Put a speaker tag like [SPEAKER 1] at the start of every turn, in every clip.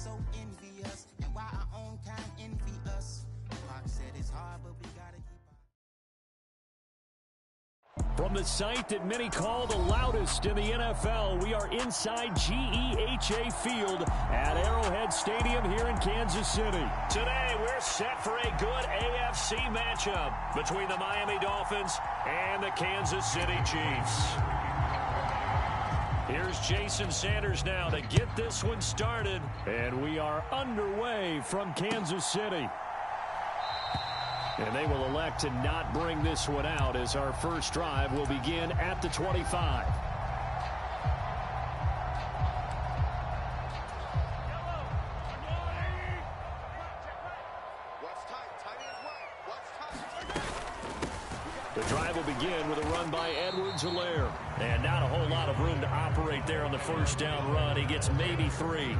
[SPEAKER 1] so envious, and why our own kind envy us. Pac said it's hard, but we gotta keep
[SPEAKER 2] From the site that many call the loudest in the NFL, we are inside GEHA Field at Arrowhead Stadium here in Kansas City. Today, we're set for a good AFC matchup between the Miami Dolphins and the Kansas City Chiefs. Here's Jason Sanders now to get this one started, and we are underway from Kansas City. And they will elect to not bring this one out as our first drive will begin at the 25. The drive will begin with a run by Edwards-Helaire. And not a whole lot of room to operate there on the first down run. He gets maybe 3.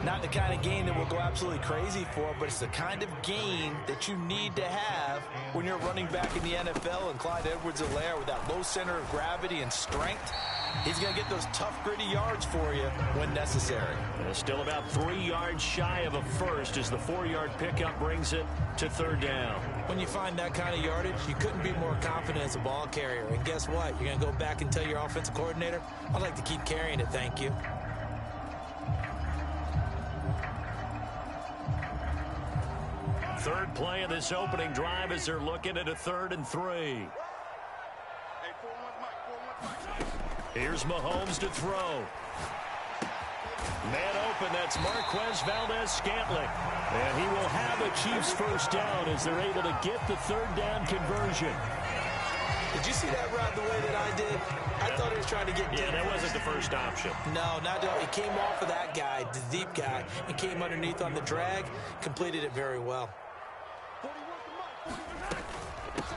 [SPEAKER 3] Not the kind of game that we'll go absolutely crazy for, but it's the kind of game that you need to have when you're running back in the NFL. And Clyde Edwards-Helaire, with that low center of gravity and strength, he's going to get those tough, gritty yards for you when necessary.
[SPEAKER 2] Still about 3 yards shy of a first as the 4-yard pickup brings it to third down.
[SPEAKER 3] When you find that kind of yardage, you couldn't be more confident as a ball carrier. And guess what? You're going to go back and tell your offensive coordinator, I'd like to keep carrying it, thank you.
[SPEAKER 2] Third play of this opening drive as they're looking at a 3rd and 3. Here's Mahomes to throw. Man open, that's Marquez Valdez-Scantling. And he will have a Chiefs first down as they're able to get the 3rd down conversion.
[SPEAKER 3] Did you see that route the way that I did? I thought he was trying to get deep.
[SPEAKER 2] Yeah, that wasn't the first option.
[SPEAKER 3] No, not at all. It came off of that guy, the deep guy, and came underneath on the drag, completed it very well.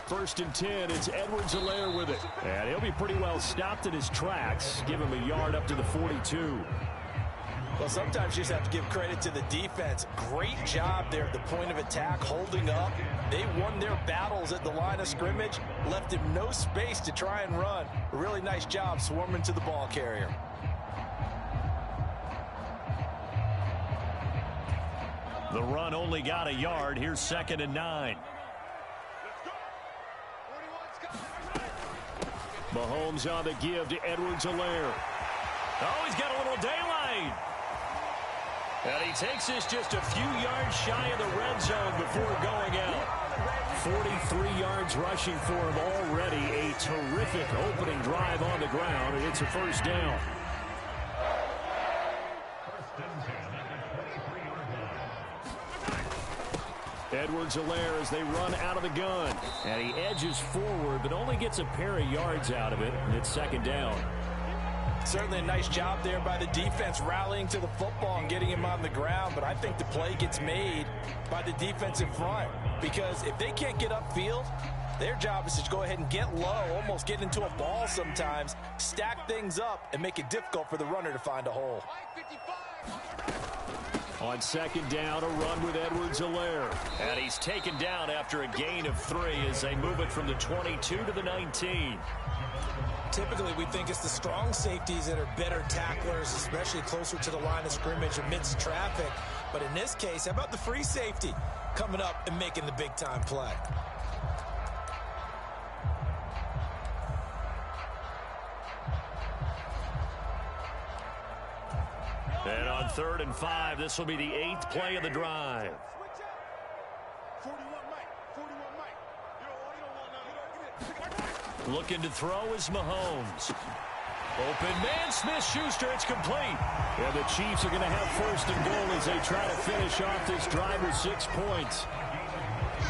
[SPEAKER 2] 1st and 10, it's Edwards-Helaire with it. And he'll be pretty well stopped in his tracks. Give him a yard up to the 42.
[SPEAKER 3] Well, sometimes you just have to give credit to the defense. Great job there at the point of attack, holding up. They won their battles at the line of scrimmage, left him no space to try and run. A really nice job swarming to the ball carrier.
[SPEAKER 2] The run only got a yard. Here's 2nd and 9. Mahomes on the give to Edwards-Helaire. Oh, he's got a little daylight. And he takes this just a few yards shy of the red zone before going out. 43 yards rushing for him already. A terrific opening drive on the ground, and it's a first down. Edwards-Helaire as they run out of the gun. And he edges forward, but only gets a pair of yards out of it, and it's 2nd down.
[SPEAKER 3] Certainly a nice job there by the defense rallying to the football and getting him on the ground, but I think the play gets made by the defensive front because if they can't get upfield, their job is to go ahead and get low, almost get into a ball sometimes, stack things up, and make it difficult for the runner to find a hole.
[SPEAKER 2] On 2nd down, a run with Edwards-Helaire. And he's taken down after a gain of 3 as they move it from the 22 to the 19.
[SPEAKER 3] Typically, we think it's the strong safeties that are better tacklers, especially closer to the line of scrimmage amidst traffic. But in this case, how about the free safety coming up and making the big-time play?
[SPEAKER 2] And on 3rd and 5, this will be the 8th play of the drive. Looking to throw is Mahomes. Open man, Smith-Schuster, it's complete. And the Chiefs are going to have 1st and goal as they try to finish off this drive with 6 points.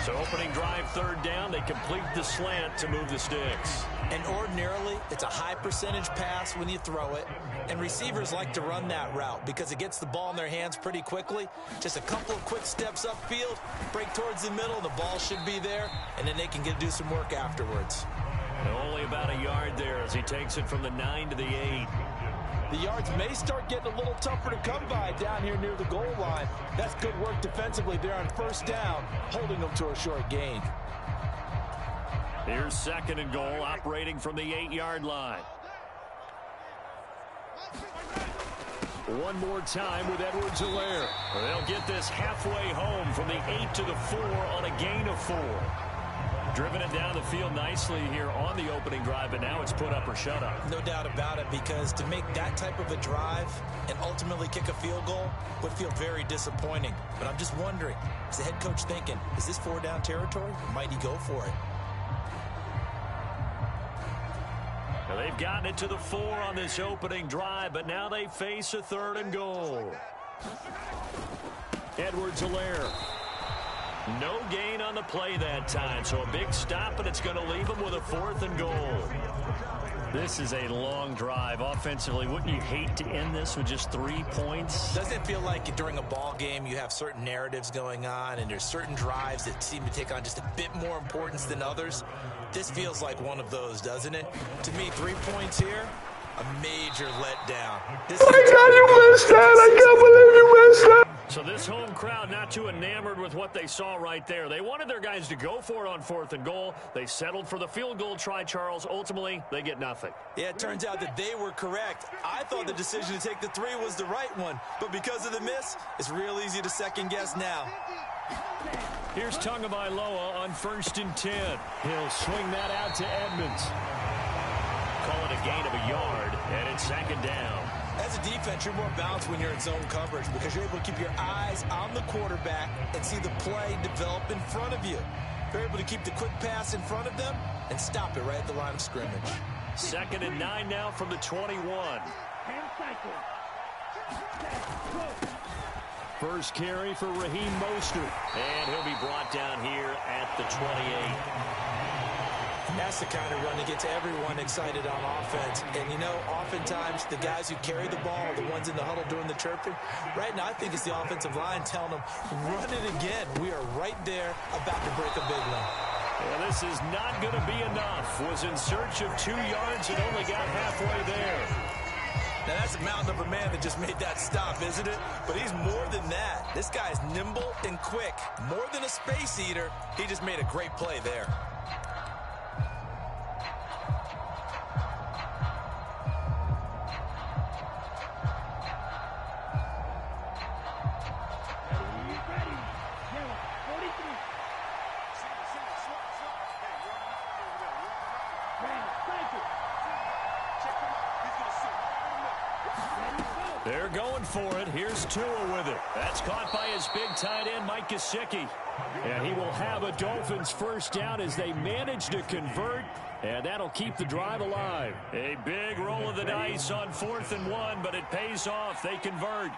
[SPEAKER 2] So opening drive, 3rd down, they complete the slant to move the sticks.
[SPEAKER 3] And ordinarily, it's a high percentage pass when you throw it. And receivers like to run that route because it gets the ball in their hands pretty quickly. Just a couple of quick steps upfield, break towards the middle, the ball should be there, and then they can do some work afterwards.
[SPEAKER 2] And only about a yard there as he takes it from the 9 to the 8.
[SPEAKER 3] The yards may start getting a little tougher to come by down here near the goal line. That's good work defensively there on 1st down, holding them to a short gain.
[SPEAKER 2] Here's 2nd and goal, operating from the 8-yard line. One more time with Edwards-Helaire. They'll get this halfway home from the 8 to the 4 on a gain of 4. Driven it down the field nicely here on the opening drive, but now it's put up or shut up.
[SPEAKER 3] No doubt about it, because to make that type of a drive and ultimately kick a field goal would feel very disappointing. But I'm just wondering, is the head coach thinking, is this 4-down territory? Might he go for it?
[SPEAKER 2] Now they've gotten it to the 4 on this opening drive, but now they face a 3rd and goal. Edwards-Helaire. No gain on the play that time, so a big stop, and it's going to leave them with a 4th and goal. This is a long drive offensively. Wouldn't you hate to end this with just 3 points?
[SPEAKER 3] Doesn't it feel like during a ball game you have certain narratives going on, and there's certain drives that seem to take on just a bit more importance than others? This feels like one of those, doesn't it? To me, 3 points here, a major letdown.
[SPEAKER 4] Oh my God, you missed that! I can't believe you missed that!
[SPEAKER 2] So this home crowd not too enamored with what they saw right there. They wanted their guys to go for it on 4th and goal. They settled for the field goal try, Charles. Ultimately, they get nothing.
[SPEAKER 3] Yeah, it turns out that they were correct. I thought the decision to take the 3 was the right one, but because of the miss, it's real easy to second guess now.
[SPEAKER 2] Here's Tagovailoa on 1st and 10. He'll swing that out to Edmonds. Call it a gain of a yard, and it's 2nd down.
[SPEAKER 3] As a defense, you're more balanced when you're in zone coverage because you're able to keep your eyes on the quarterback and see the play develop in front of you. You're able to keep the quick pass in front of them and stop it right at the line of scrimmage.
[SPEAKER 2] 2nd and 9 now from the 21. First carry for Raheem Mostert, and he'll be brought down here at the 28.
[SPEAKER 3] That's the kind of run that gets everyone excited on offense. And, you know, oftentimes the guys who carry the ball are the ones in the huddle doing the chirping. Right now, I think it's the offensive line telling them, run it again. We are right there about to break a big one.
[SPEAKER 2] Well, this is not going to be enough. Was in search of 2 yards and only got halfway there.
[SPEAKER 3] Now, that's a mountain of a man that just made that stop, isn't it? But he's more than that. This guy's nimble and quick. More than a space eater, he just made a great play there.
[SPEAKER 2] They're going for it. Here's Tua with it. That's caught by his big tight end, Mike Gesicki. And he will have a Dolphins 1st down as they manage to convert, and that'll keep the drive alive. A big roll of the dice on 4th and 1, but it pays off. They convert.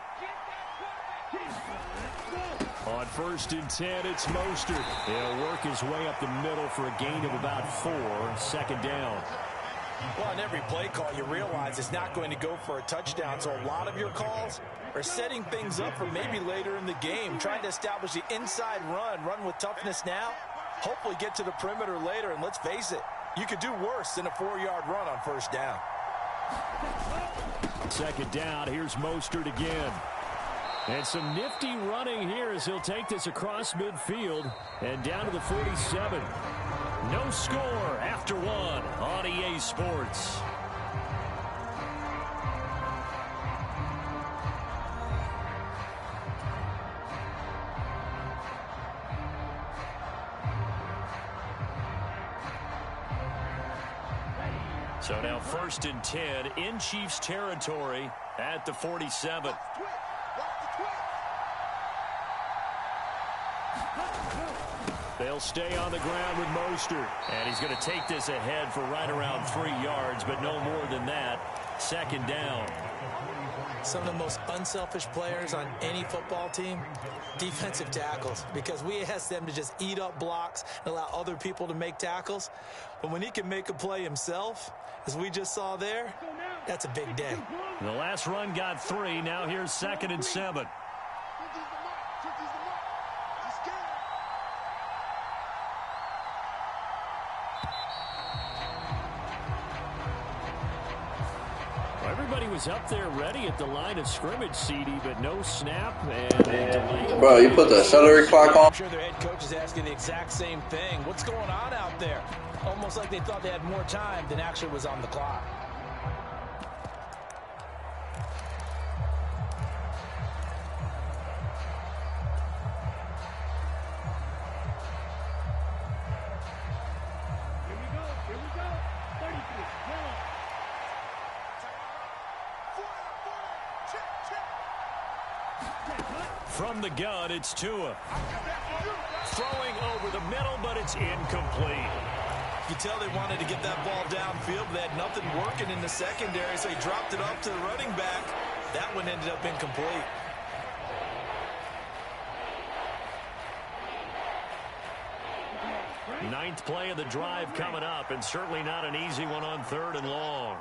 [SPEAKER 2] On 1st and 10, it's Mostert. He'll work his way up the middle for a gain of about 4. 2nd down.
[SPEAKER 3] Well, on every play call, you realize it's not going to go for a touchdown. So a lot of your calls are setting things up for maybe later in the game, trying to establish the inside run with toughness now, hopefully get to the perimeter later. And let's face it, you could do worse than a 4-yard run on 1st down.
[SPEAKER 2] 2nd down, here's Mostert again. And some nifty running here as he'll take this across midfield and down to the 47. No score after 1 on EA Sports. So now 1st and 10 in Chiefs territory at the 47. They'll stay on the ground with Mostert. And he's going to take this ahead for right around 3 yards, but no more than that. 2nd down.
[SPEAKER 3] Some of the most unselfish players on any football team, defensive tackles, because we ask them to just eat up blocks and allow other people to make tackles. But when he can make a play himself, as we just saw there, that's a big day.
[SPEAKER 2] The last run got 3. Now here's 2nd and 7. Everybody was up there ready at the line of scrimmage, CD, but no snap and a delay.
[SPEAKER 4] Bro, you put the celery clock on?
[SPEAKER 3] I'm sure their head coach is asking the exact same thing. What's going on out there? Almost like they thought they had more time than actually was on the clock.
[SPEAKER 2] From the gun, it's Tua. Throwing over the middle, but it's incomplete.
[SPEAKER 3] You tell they wanted to get that ball downfield, but they had nothing working in the secondary, so he dropped it up to the running back. That one ended up incomplete.
[SPEAKER 2] Ninth play of the drive coming up, and certainly not an easy one on 3rd and long.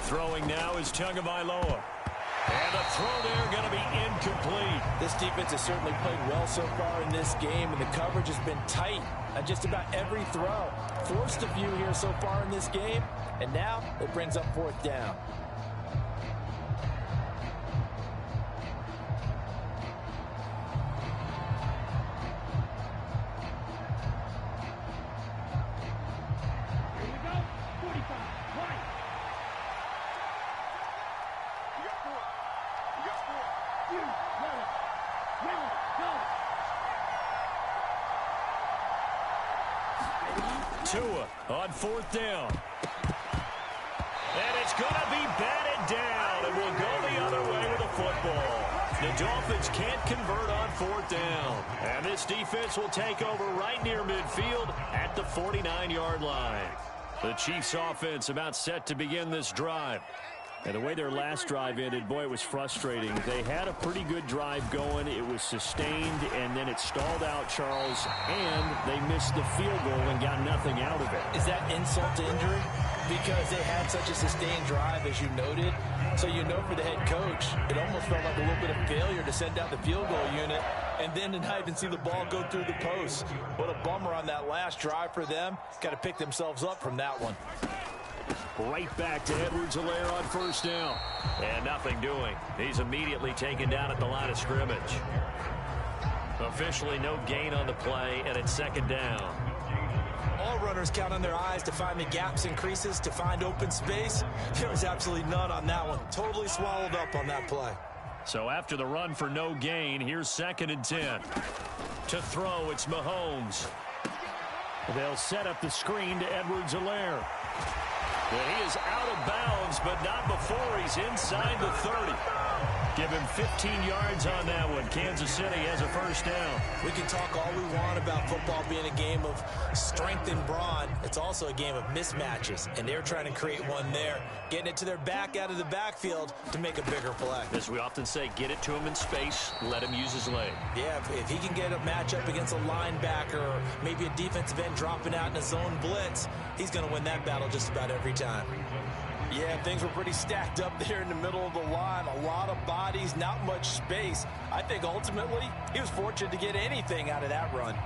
[SPEAKER 2] Throwing now is Tagovailoa. And the throw there going to be incomplete.
[SPEAKER 3] This defense has certainly played well so far in this game, and the coverage has been tight on just about every throw. Forced a few here so far in this game, and now it brings up 4th down.
[SPEAKER 2] Tua on 4th down. And it's going to be batted down, and we'll go the other way with the football. The Dolphins can't convert on 4th down. And this defense will take over right near midfield at the 49-yard line. The Chiefs offense about set to begin this drive. And the way their last drive ended, boy, it was frustrating. They had a pretty good drive going. It was sustained, and then it stalled out, Charles, and they missed the field goal and got nothing out of it.
[SPEAKER 3] Is that insult to injury? Because they had such a sustained drive, as you noted. So you know for the head coach, it almost felt like a little bit of failure to send out the field goal unit and then to not even see the ball go through the post. What a bummer on that last drive for them. Got to pick themselves up from that one.
[SPEAKER 2] Right back to Edwards-Helaire on 1st down. And nothing doing. He's immediately taken down at the line of scrimmage. Officially no gain on the play, and it's 2nd down.
[SPEAKER 3] All runners count on their eyes to find the gaps and creases, to find open space. There was absolutely none on that one. Totally swallowed up on that play.
[SPEAKER 2] So after the run for no gain, here's 2nd and 10. To throw, it's Mahomes. They'll set up the screen to Edwards-Helaire. Well, he is out of bounds, but not before he's inside the 30. Give him 15 yards on that one. Kansas City has a 1st down.
[SPEAKER 3] We can talk all we want about football being a game of strength and brawn. It's also a game of mismatches, and they're trying to create one there, getting it to their back out of the backfield to make a bigger play.
[SPEAKER 2] As we often say, get it to him in space, let him use his leg.
[SPEAKER 3] Yeah, if he can get a matchup against a linebacker or maybe a defensive end dropping out in a zone blitz, he's going to win that battle just about every time. Yeah, things were pretty stacked up there in the middle of the line. A lot of bodies, not much space. I think ultimately he was fortunate to get anything out of that run.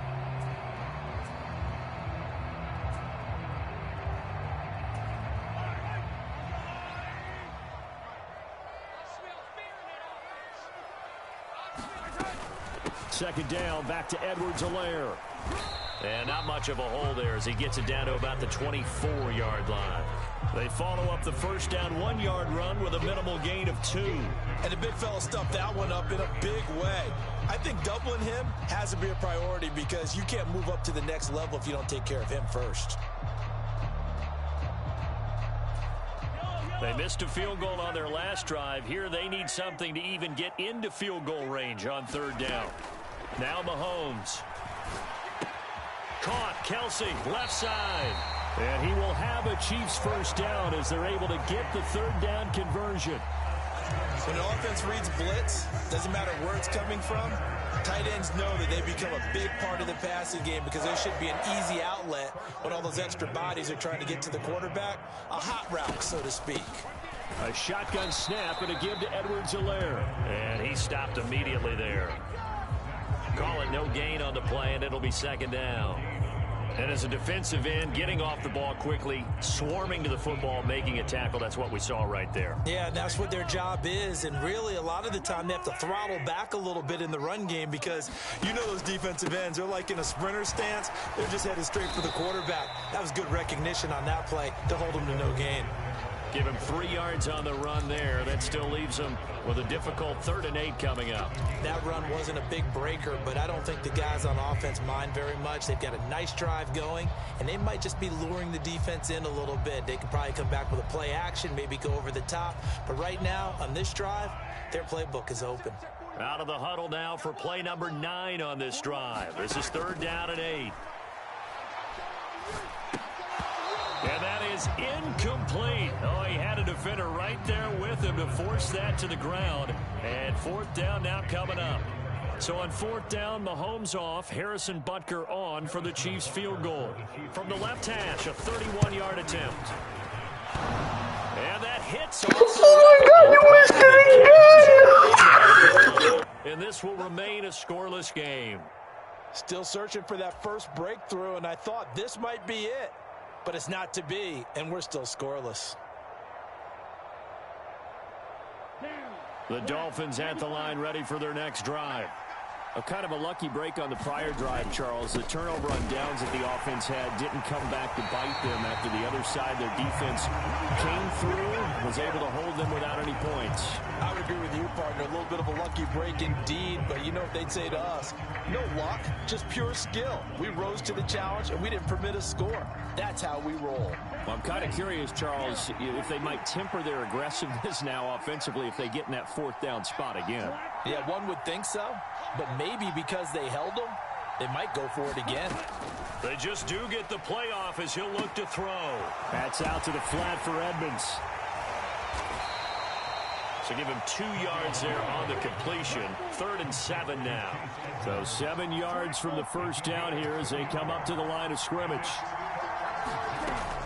[SPEAKER 2] Second down, back to Edwards-Helaire. And not much of a hole there as he gets it down to about the 24-yard line. They follow up the 1st down 1-yard run with a minimal gain of 2.
[SPEAKER 3] And the big fella stuffed that one up in a big way. I think doubling him has to be a priority because you can't move up to the next level if you don't take care of him first.
[SPEAKER 2] They missed a field goal on their last drive. Here they need something to even get into field goal range on 3rd down. Now Mahomes. Caught, Kelsey, left side. And he will have a Chiefs 1st down as they're able to get the 3rd down conversion.
[SPEAKER 3] When the offense reads blitz, doesn't matter where it's coming from, tight ends know that they become a big part of the passing game because there should be an easy outlet when all those extra bodies are trying to get to the quarterback. A hot route, so to speak.
[SPEAKER 2] A shotgun snap and a give to Edwards-Helaire. And he stopped immediately there. Call it no gain on the play, and it'll be 2nd down. And as a defensive end, getting off the ball quickly, swarming to the football, making a tackle, that's what we saw right there.
[SPEAKER 3] Yeah, that's what their job is. And really, a lot of the time, they have to throttle back a little bit in the run game because you know those defensive ends, they're like in a sprinter stance. They're just headed straight for the quarterback. That was good recognition on that play to hold them to no gain.
[SPEAKER 2] Give him 3 yards on the run there. That still leaves him with a difficult 3rd and 8 coming up.
[SPEAKER 3] That run wasn't a big breaker, but I don't think the guys on offense mind very much. They've got a nice drive going, and they might just be luring the defense in a little bit. They can probably come back with a play action, maybe go over the top. But right now, on this drive, their playbook is open.
[SPEAKER 2] Out of the huddle now for play number 9 on this drive. This is 3rd down and 8. And that is incomplete. Oh, he had a defender right there with him to force that to the ground. And 4th down now coming up. So on 4th down, Mahomes off, Harrison Butker on for the Chiefs field goal. From the left hash, a 31-yard attempt. And that hits.
[SPEAKER 4] Oh my God, you missed it again!
[SPEAKER 2] And this will remain a scoreless game.
[SPEAKER 3] Still searching for that first breakthrough, and I thought this might be it. But it's not to be, and we're still scoreless.
[SPEAKER 2] The Dolphins at the line, ready for their next drive.
[SPEAKER 5] A kind of a lucky break on the prior drive, Charles. The turnover on downs that the offense had didn't come back to bite them after the other side. Their defense came through, was able to hold them without any points.
[SPEAKER 3] I would agree with you, partner. A little bit of a lucky break indeed, but you know what they'd say to us? No luck, just pure skill. We rose to the challenge, and we didn't permit a score. That's how we roll.
[SPEAKER 5] Well, I'm kind of curious, Charles, if they might temper their aggressiveness now offensively if they get in that 4th down spot again.
[SPEAKER 3] Yeah, one would think so, but maybe because they held them, they might go for it again.
[SPEAKER 2] They just do get the playoff as he'll look to throw.
[SPEAKER 5] That's out to the flat for Edmonds.
[SPEAKER 2] So give him 2 yards there on the completion. 3rd and 7 now.
[SPEAKER 5] So 7 yards from the first down here as they come up to the line of scrimmage.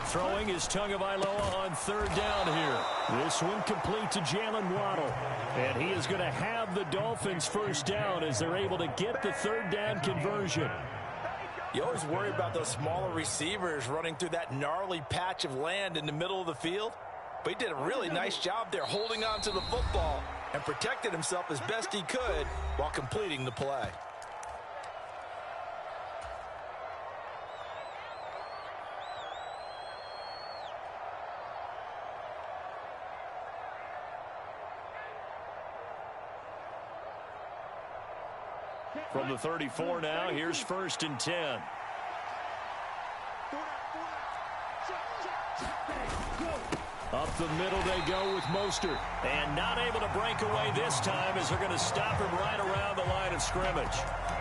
[SPEAKER 2] Throwing is Tagovailoa on 3rd down here.
[SPEAKER 5] This one complete to Jalen Waddle.
[SPEAKER 2] And he is going to have the Dolphins first down as they're able to get the 3rd down conversion.
[SPEAKER 3] You always worry about those smaller receivers running through that gnarly patch of land in the middle of the field. But he did a really nice job there holding on to the football and protected himself as best he could while completing the play.
[SPEAKER 2] From the 34 now, here's 1st and 10.
[SPEAKER 5] Up the middle they go with Mostert.
[SPEAKER 2] And not able to break away this time as they're going to stop him right around the line of scrimmage.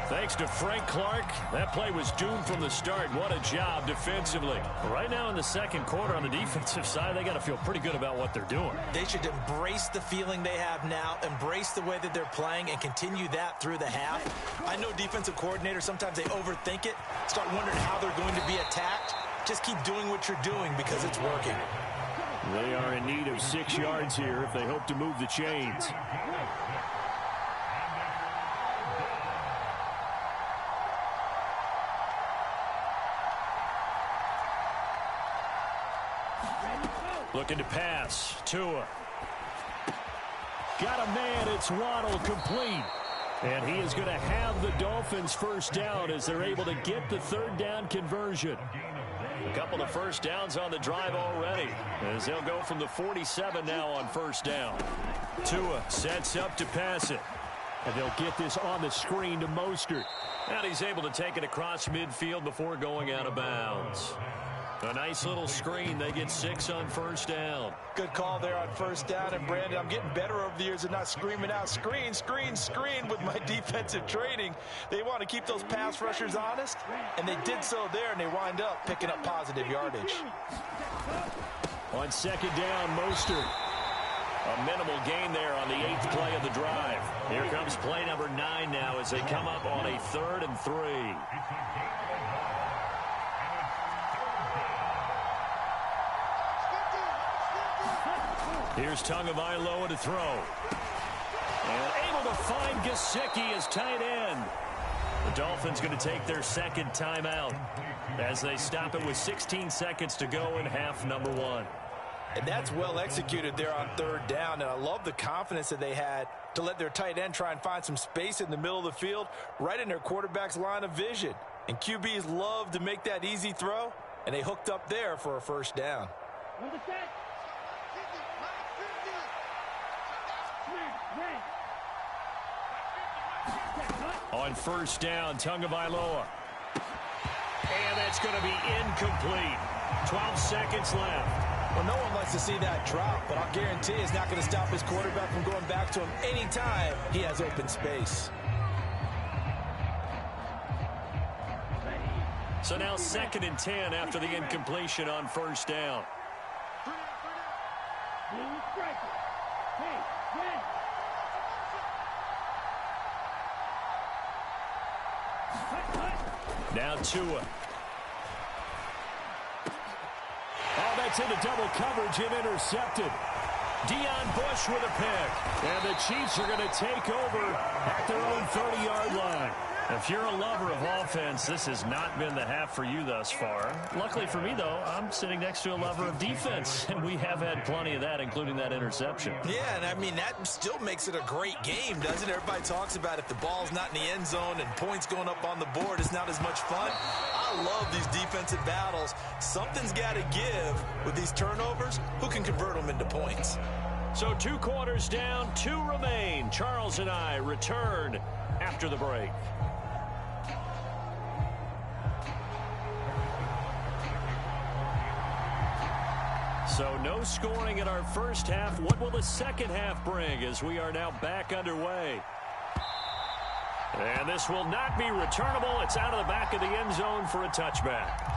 [SPEAKER 2] Thanks to Frank Clark, that play was doomed from the start. What a job defensively. Right now in the 2nd quarter on the defensive side, they got to feel pretty good about what they're doing.
[SPEAKER 3] They should embrace the feeling they have now, embrace the way that they're playing, and continue that through the half. I know defensive coordinators, sometimes they overthink it, start wondering how they're going to be attacked. Just keep doing what you're doing because it's working.
[SPEAKER 5] They are in need of 6 yards here if they hope to move the chains.
[SPEAKER 2] Looking to pass. Tua.
[SPEAKER 5] Got a man. It's Waddle complete.
[SPEAKER 2] And he is going to have the Dolphins first down as they're able to get the 3rd down conversion. A couple of first downs on the drive already as they'll go from the 47 now on 1st down. Tua sets up to pass it.
[SPEAKER 5] And they'll get this on the screen to Mostert.
[SPEAKER 2] And he's able to take it across midfield before going out of bounds. A nice little screen. They get 6 on 1st down.
[SPEAKER 3] Good call there on 1st down. And, Brandon, I'm getting better over the years and not screaming out, screen, screen, screen with my defensive training. They want to keep those pass rushers honest, and they did so there, and they wind up picking up positive yardage.
[SPEAKER 2] On 2nd down, Mostert. A minimal gain there on the 8th play of the drive. Here comes play number 9 now as they come up on a 3rd and 3. Here's Tagovailoa to throw. And able to find Gesicki as tight end. The Dolphins going to take their 2nd timeout as they stop it with 16 seconds to go in half number 1.
[SPEAKER 3] And that's well executed there on 3rd down. And I love the confidence that they had to let their tight end try and find some space in the middle of the field, right in their quarterback's line of vision. And QBs love to make that easy throw, and they hooked up there for a 1st down.
[SPEAKER 2] On first down, Tagovailoa. And that's going to be incomplete. 12 seconds left.
[SPEAKER 3] Well, no one likes to see that drop, but I'll guarantee it's not going to stop his quarterback from going back to him anytime he has open space.
[SPEAKER 2] So now 2nd and 10 after the incompletion on first down. Now Tua. Oh, that's into double coverage and intercepted. Deion Bush with a pick. And the Chiefs are going to take over at their own 30-yard line. If you're a lover of offense, this has not been the half for you thus far. Luckily for me, though, I'm sitting next to a lover of defense, and we have had plenty of that, including that interception.
[SPEAKER 3] Yeah, and I mean, that still makes it a great game, doesn't it? Everybody talks about if the ball's not in the end zone and points going up on the board, it's not as much fun. I love these defensive battles. Something's got to give with these turnovers. Who can convert them into points?
[SPEAKER 2] So 2 quarters down, 2 remain. Charles and I return after the break. So no scoring in our first half. What will the second half bring as we are now back underway? And this will not be returnable. It's out of the back of the end zone for a touchback.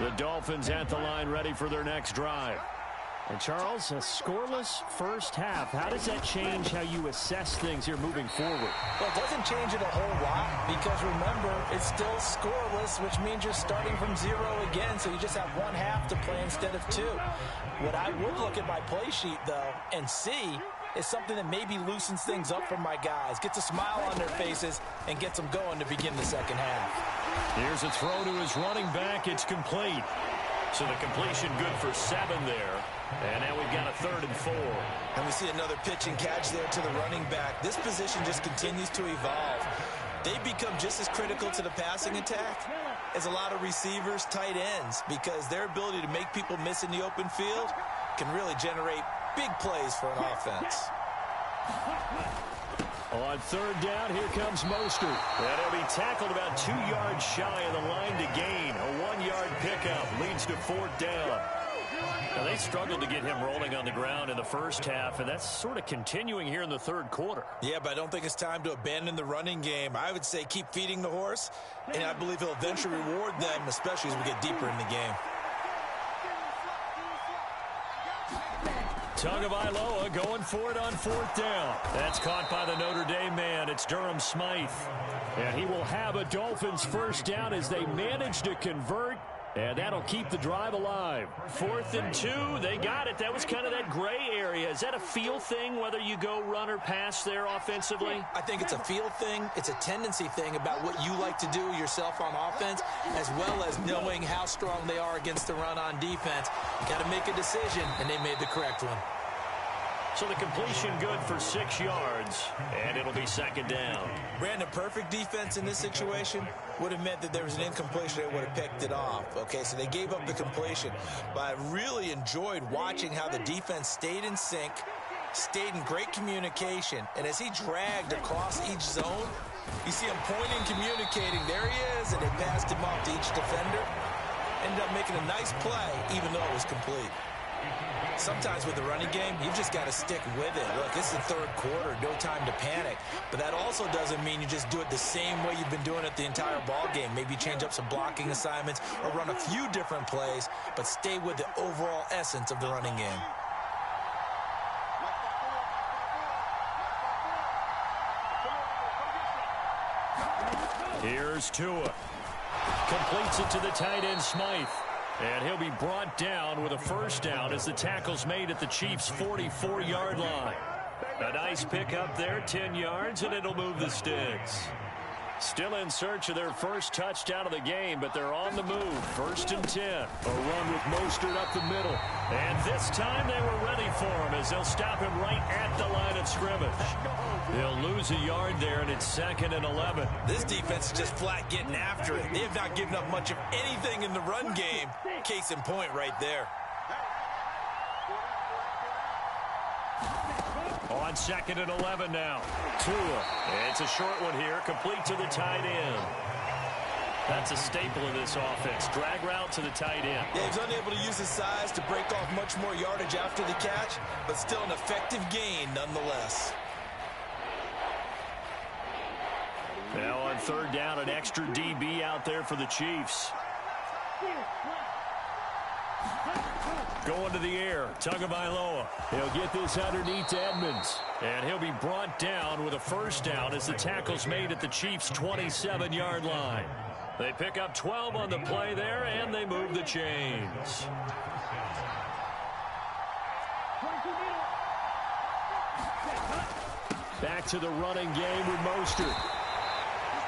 [SPEAKER 2] The Dolphins at the line, ready for their next drive. And Charles, a scoreless first half. How does that change how you assess things here moving forward?
[SPEAKER 3] Well, it doesn't change it a whole lot because, remember, it's still scoreless, which means you're starting from 0 again, so you just have 1 half to play instead of 2. What I would look at my play sheet, though, and see is something that maybe loosens things up for my guys, gets a smile on their faces, and gets them going to begin the second half.
[SPEAKER 2] Here's a throw to his running back. It's complete. So the completion good for 7 there. And now we've got a 3rd and 4.
[SPEAKER 3] And we see another pitch and catch there to the running back. This position just continues to evolve. They become just as critical to the passing attack as a lot of receivers, tight ends, because their ability to make people miss in the open field can really generate big plays for an offense.
[SPEAKER 2] On 3rd down, here comes Mostert. And he'll be tackled about 2 yards shy of the line to gain. A 1-yard pickup leads to 4th down. Now, they struggled to get him rolling on the ground in the first half, and that's sort of continuing here in the 3rd quarter.
[SPEAKER 3] Yeah, but I don't think it's time to abandon the running game. I would say keep feeding the horse, and I believe he'll eventually reward them, especially as we get deeper in the game.
[SPEAKER 2] Tagovailoa going for it on 4th down. That's caught by the Notre Dame man. It's Durham Smythe. And he will have a Dolphins first down as they manage to convert. And that'll keep the drive alive. 4th and 2. They got it. That was kind of that gray area. Is that a feel thing, whether you go run or pass there offensively?
[SPEAKER 3] I think it's a feel thing. It's a tendency thing about what you like to do yourself on offense, as well as knowing how strong they are against the run on defense. You got to make a decision, and they made the correct one.
[SPEAKER 2] So the completion good for 6 yards, and it'll be 2nd down.
[SPEAKER 3] Brandon, perfect defense in this situation would have meant that there was an incompletion. They would have picked it off. Okay, so they gave up the completion. But I really enjoyed watching how the defense stayed in sync, stayed in great communication. And as he dragged across each zone, you see him pointing, communicating. There he is, and they passed him off to each defender. Ended up making a nice play, even though it was complete. Sometimes with the running game, you've just got to stick with it. Look, it's the 3rd quarter, no time to panic. But that also doesn't mean you just do it the same way you've been doing it the entire ball game. Maybe change up some blocking assignments or run a few different plays, but stay with the overall essence of the running game.
[SPEAKER 2] Here's Tua. Completes it to the tight end, Smythe. And he'll be brought down with a first down as the tackle's made at the Chiefs' 44-yard line. A nice pickup there, 10 yards, and it'll move the sticks.
[SPEAKER 5] Still in search of their first touchdown of the game, but they're on the move. 1st and 10. A run with Mostert up the middle. And this time they were ready for him as they'll stop him right at the line of scrimmage. They'll lose a yard there, and it's 2nd and 11.
[SPEAKER 3] This defense is just flat getting after it. They have not given up much of anything in the run game. Case in point right there.
[SPEAKER 5] On 2nd and 11 now. Tua. It's a short one here, complete to the tight end. That's a staple of this offense. Drag route to the tight end.
[SPEAKER 3] Yeah, he's unable to use his size to break off much more yardage after the catch, but still an effective gain nonetheless.
[SPEAKER 5] Now on 3rd down, an extra DB out there for the Chiefs. Going to the air, Tagovailoa. He'll get this underneath to Edmonds. And he'll be brought down with a 1st down as the tackle's made at the Chiefs' 27-yard line. They pick up 12 on the play there, and they move the chains. Back to the running game with Mostert.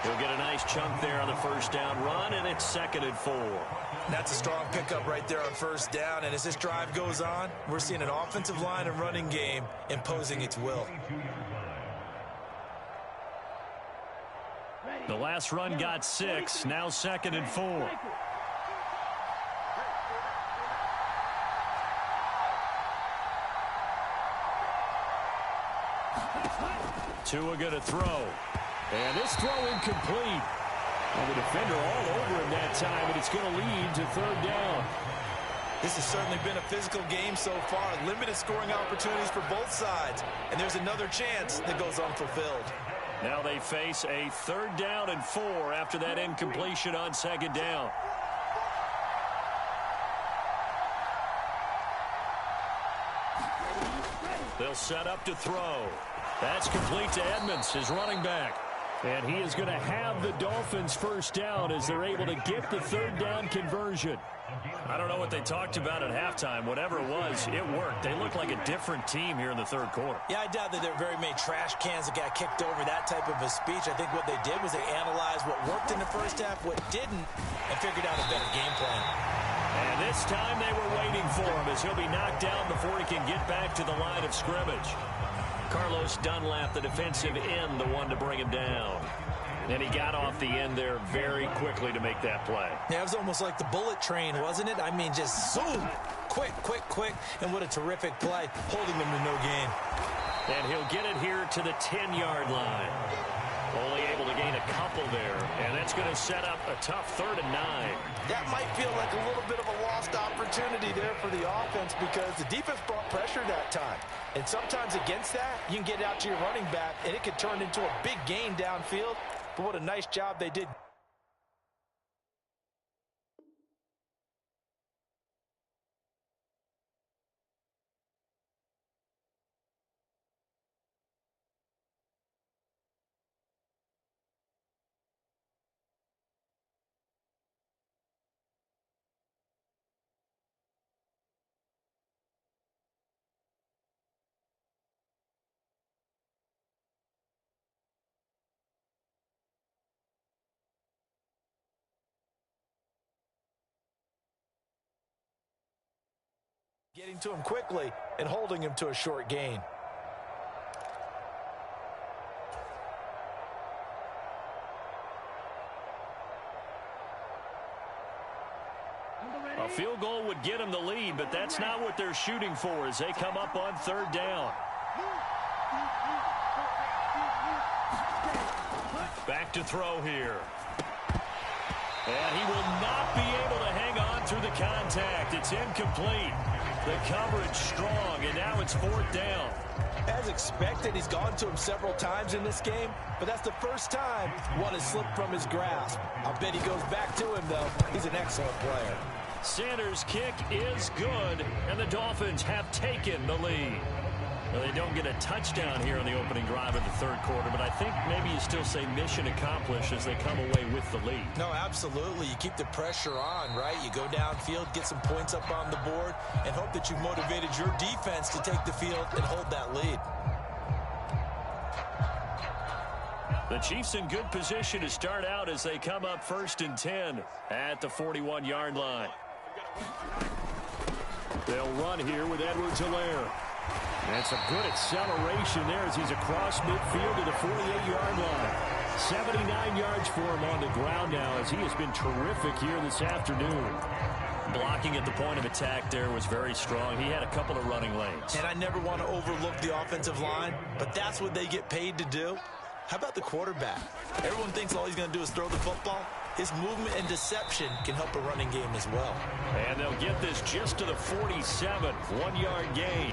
[SPEAKER 5] He'll get a nice chunk there on the 1st down run, and it's 2nd and 4.
[SPEAKER 3] That's a strong pickup right there on 1st down, and as this drive goes on, we're seeing an offensive line and running game imposing its will.
[SPEAKER 5] The last run got 6, now 2nd and 4. Tua going to throw. And this throw incomplete. And the defender all over him that time, and it's going to lead to 3rd down.
[SPEAKER 3] This has certainly been a physical game so far. Limited scoring opportunities for both sides. And there's another chance that goes unfulfilled.
[SPEAKER 5] Now they face a 3rd down and 4 after that incompletion on 2nd down. They'll set up to throw. That's complete to Edmonds, his running back. And he is going to have the Dolphins' 1st down as they're able to get the 3rd down conversion. I don't know what they talked about at halftime. Whatever it was, it worked. They look like a different team here in the 3rd quarter.
[SPEAKER 3] Yeah, I doubt that there are very many trash cans that got kicked over, that type of a speech. I think what they did was they analyzed what worked in the 1st half, what didn't, and figured out a better game plan.
[SPEAKER 5] And this time they were waiting for him as he'll be knocked down before he can get back to the line of scrimmage. Carlos Dunlap, the defensive end, the one to bring him down. And he got off the end there very quickly to make that play.
[SPEAKER 3] Yeah, it was almost like the bullet train, wasn't it? I mean, just zoom, quick, and what a terrific play, holding them to no gain.
[SPEAKER 5] And he'll get it here to the 10-yard line. Only able to gain a couple there, and that's going to set up a tough 3rd and 9.
[SPEAKER 3] That might feel like a little bit of a lost opportunity there for the offense because the defense brought pressure that time. And sometimes against that, you can get out to your running back, and it could turn into a big gain downfield. But what a nice job they did. Getting to him quickly and holding him to a short gain.
[SPEAKER 5] A field goal would get them the lead, but that's not what they're shooting for as they come up on 3rd down. Back to throw here. And he will not be able to hang on through the contact. It's incomplete. The coverage strong, and now it's 4th down.
[SPEAKER 3] As expected, he's gone to him several times in this game, but that's the first time one has slipped from his grasp. I'll bet he goes back to him, though. He's an excellent player.
[SPEAKER 5] Sanders' kick is good, and the Dolphins have taken the lead. Well, they don't get a touchdown here on the opening drive of the 3rd quarter, but I think maybe you still say mission accomplished as they come away with the lead.
[SPEAKER 3] No, absolutely. You keep the pressure on, right? You go downfield, get some points up on the board, and hope that you've motivated your defense to take the field and hold that lead.
[SPEAKER 2] The Chiefs in good position to start out as they come up 1st and 10 at the 41-yard line. They'll run here with Edwards-Helaire. That's a good acceleration there as he's across midfield to the 48-yard line. 79 yards for him on the ground now as he has been terrific here this afternoon. Blocking at the point of attack there was very strong. He had a couple of running lanes.
[SPEAKER 3] And I never want to overlook the offensive line, but that's what they get paid to do. How about the quarterback? Everyone thinks all he's going to do is throw the football. His movement and deception can help a running game as well.
[SPEAKER 2] And they'll get this just to the 47, 1-yard gain.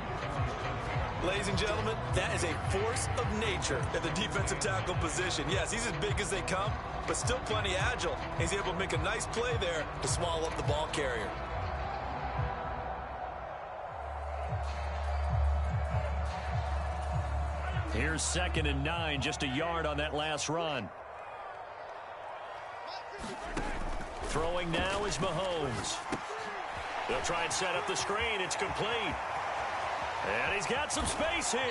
[SPEAKER 3] Ladies and gentlemen, that is a force of nature at the defensive tackle position. Yes, he's as big as they come, but still plenty agile. He's able to make a nice play there to swallow up the ball carrier.
[SPEAKER 2] Here's 2nd and 9, just a yard on that last run. Throwing now is Mahomes. They'll try and set up the screen. It's complete. And he's got some space here.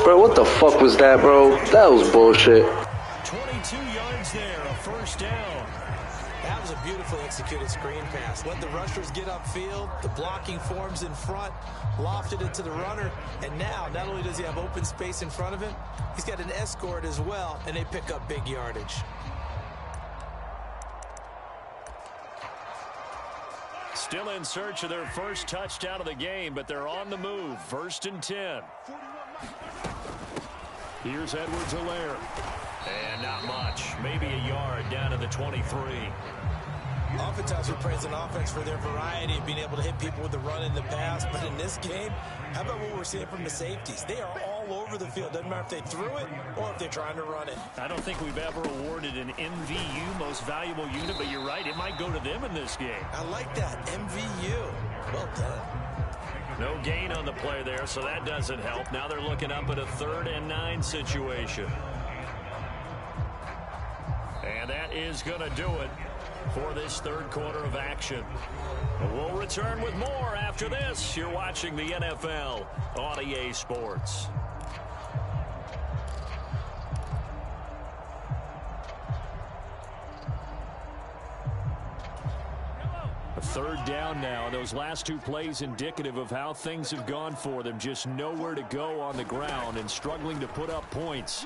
[SPEAKER 4] Bro, what the fuck was that, bro? That was bullshit.
[SPEAKER 2] 22 yards there, a 1st down.
[SPEAKER 3] That was a beautifully executed screen pass. Let the rushers get upfield. The blocking forms in front. Lofted it to the runner. And now, not only does he have open space in front of him, he's got an escort as well, and they pick up big yardage.
[SPEAKER 2] Still in search of their first touchdown of the game, but they're on the move. 1st and 10. Here's Edwards-Helaire. And not much. Maybe a yard down to the 23.
[SPEAKER 3] Oftentimes we praise an offense for their variety of being able to hit people with the run in the pass. But in this game, how about what we're seeing from the safeties? They are all over the field. Doesn't matter if they threw it or if they're trying to run it.
[SPEAKER 2] I don't think we've ever awarded an MVU, most valuable unit, but you're right. It might go to them in this game.
[SPEAKER 3] I like that. MVU. Well done.
[SPEAKER 2] No gain on the play there, so that doesn't help. Now they're looking up at a 3rd and 9 situation. And that is going to do it for this 3rd quarter of action. We'll return with more after this. You're watching the NFL on EA Sports. A 3rd down now. Those last 2 plays indicative of how things have gone for them. Just nowhere to go on the ground and struggling to put up points.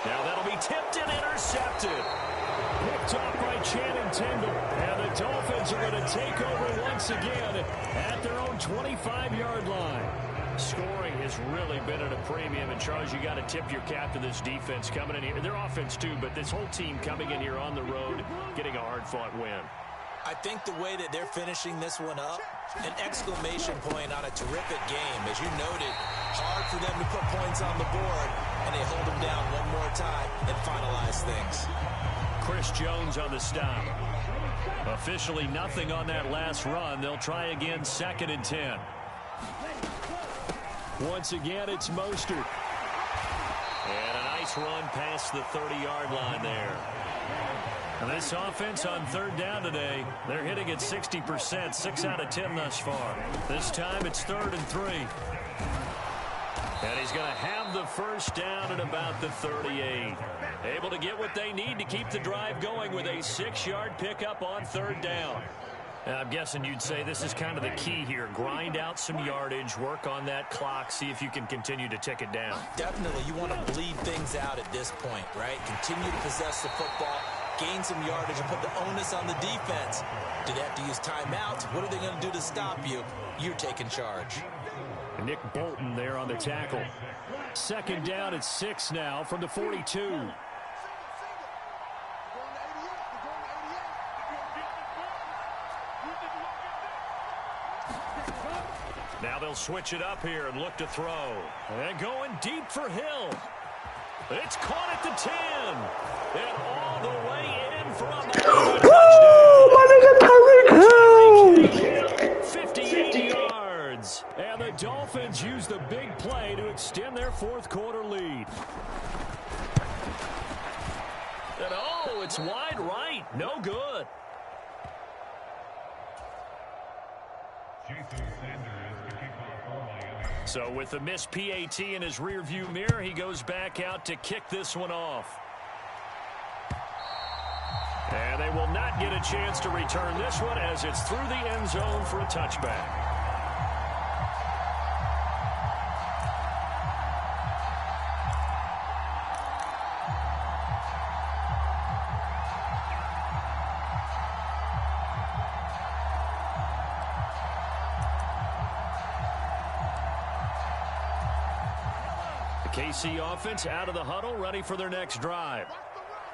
[SPEAKER 2] Now that'll be tipped and intercepted. Picked off by Channing Tindall. And the Dolphins are going to take over once again at their own 25-yard line. Scoring has really been at a premium. And, Charles, you got to tip your cap to this defense coming in here. Their offense, too, but this whole team coming in here on the road, getting a hard-fought win.
[SPEAKER 3] I think the way that they're finishing this one up, an exclamation point on a terrific game. As you noted, hard for them to put points on the board, and they hold them down one more time and finalize things.
[SPEAKER 2] Chris Jones on the stop. Officially nothing on that last run. They'll try again 2nd and 10. Once again, it's Mostert. And a nice run past the 30-yard line there. And this offense on 3rd down today, they're hitting at 60%, 6 out of 10 thus far. This time it's 3rd and 3. And he's going to have the 1st down at about the 38. Able to get what they need to keep the drive going with a 6-yard pickup on 3rd down. And I'm guessing you'd say this is kind of the key here. Grind out some yardage, work on that clock, see if you can continue to tick it down.
[SPEAKER 3] Definitely, you want to bleed things out at this point, right? Continue to possess the football, gain some yardage, and put the onus on the defense. Do they have to use timeouts? What are they going to do to stop you? You're taking charge.
[SPEAKER 2] Nick Bolton there on the tackle. 2nd down at 6 now from the 42. Now they'll switch it up here and look to throw. And going deep for Hill. It's caught at the 10. And all the way in for a touchdown. 58 yards. And the Dolphins use the big play to extend their 4th quarter lead. And oh, it's wide right. No good. So with the missed PAT in his rearview mirror, he goes back out to kick this one off. And they will not get a chance to return this one as it's through the end zone for a touchback. KC offense out of the huddle, ready for their next drive.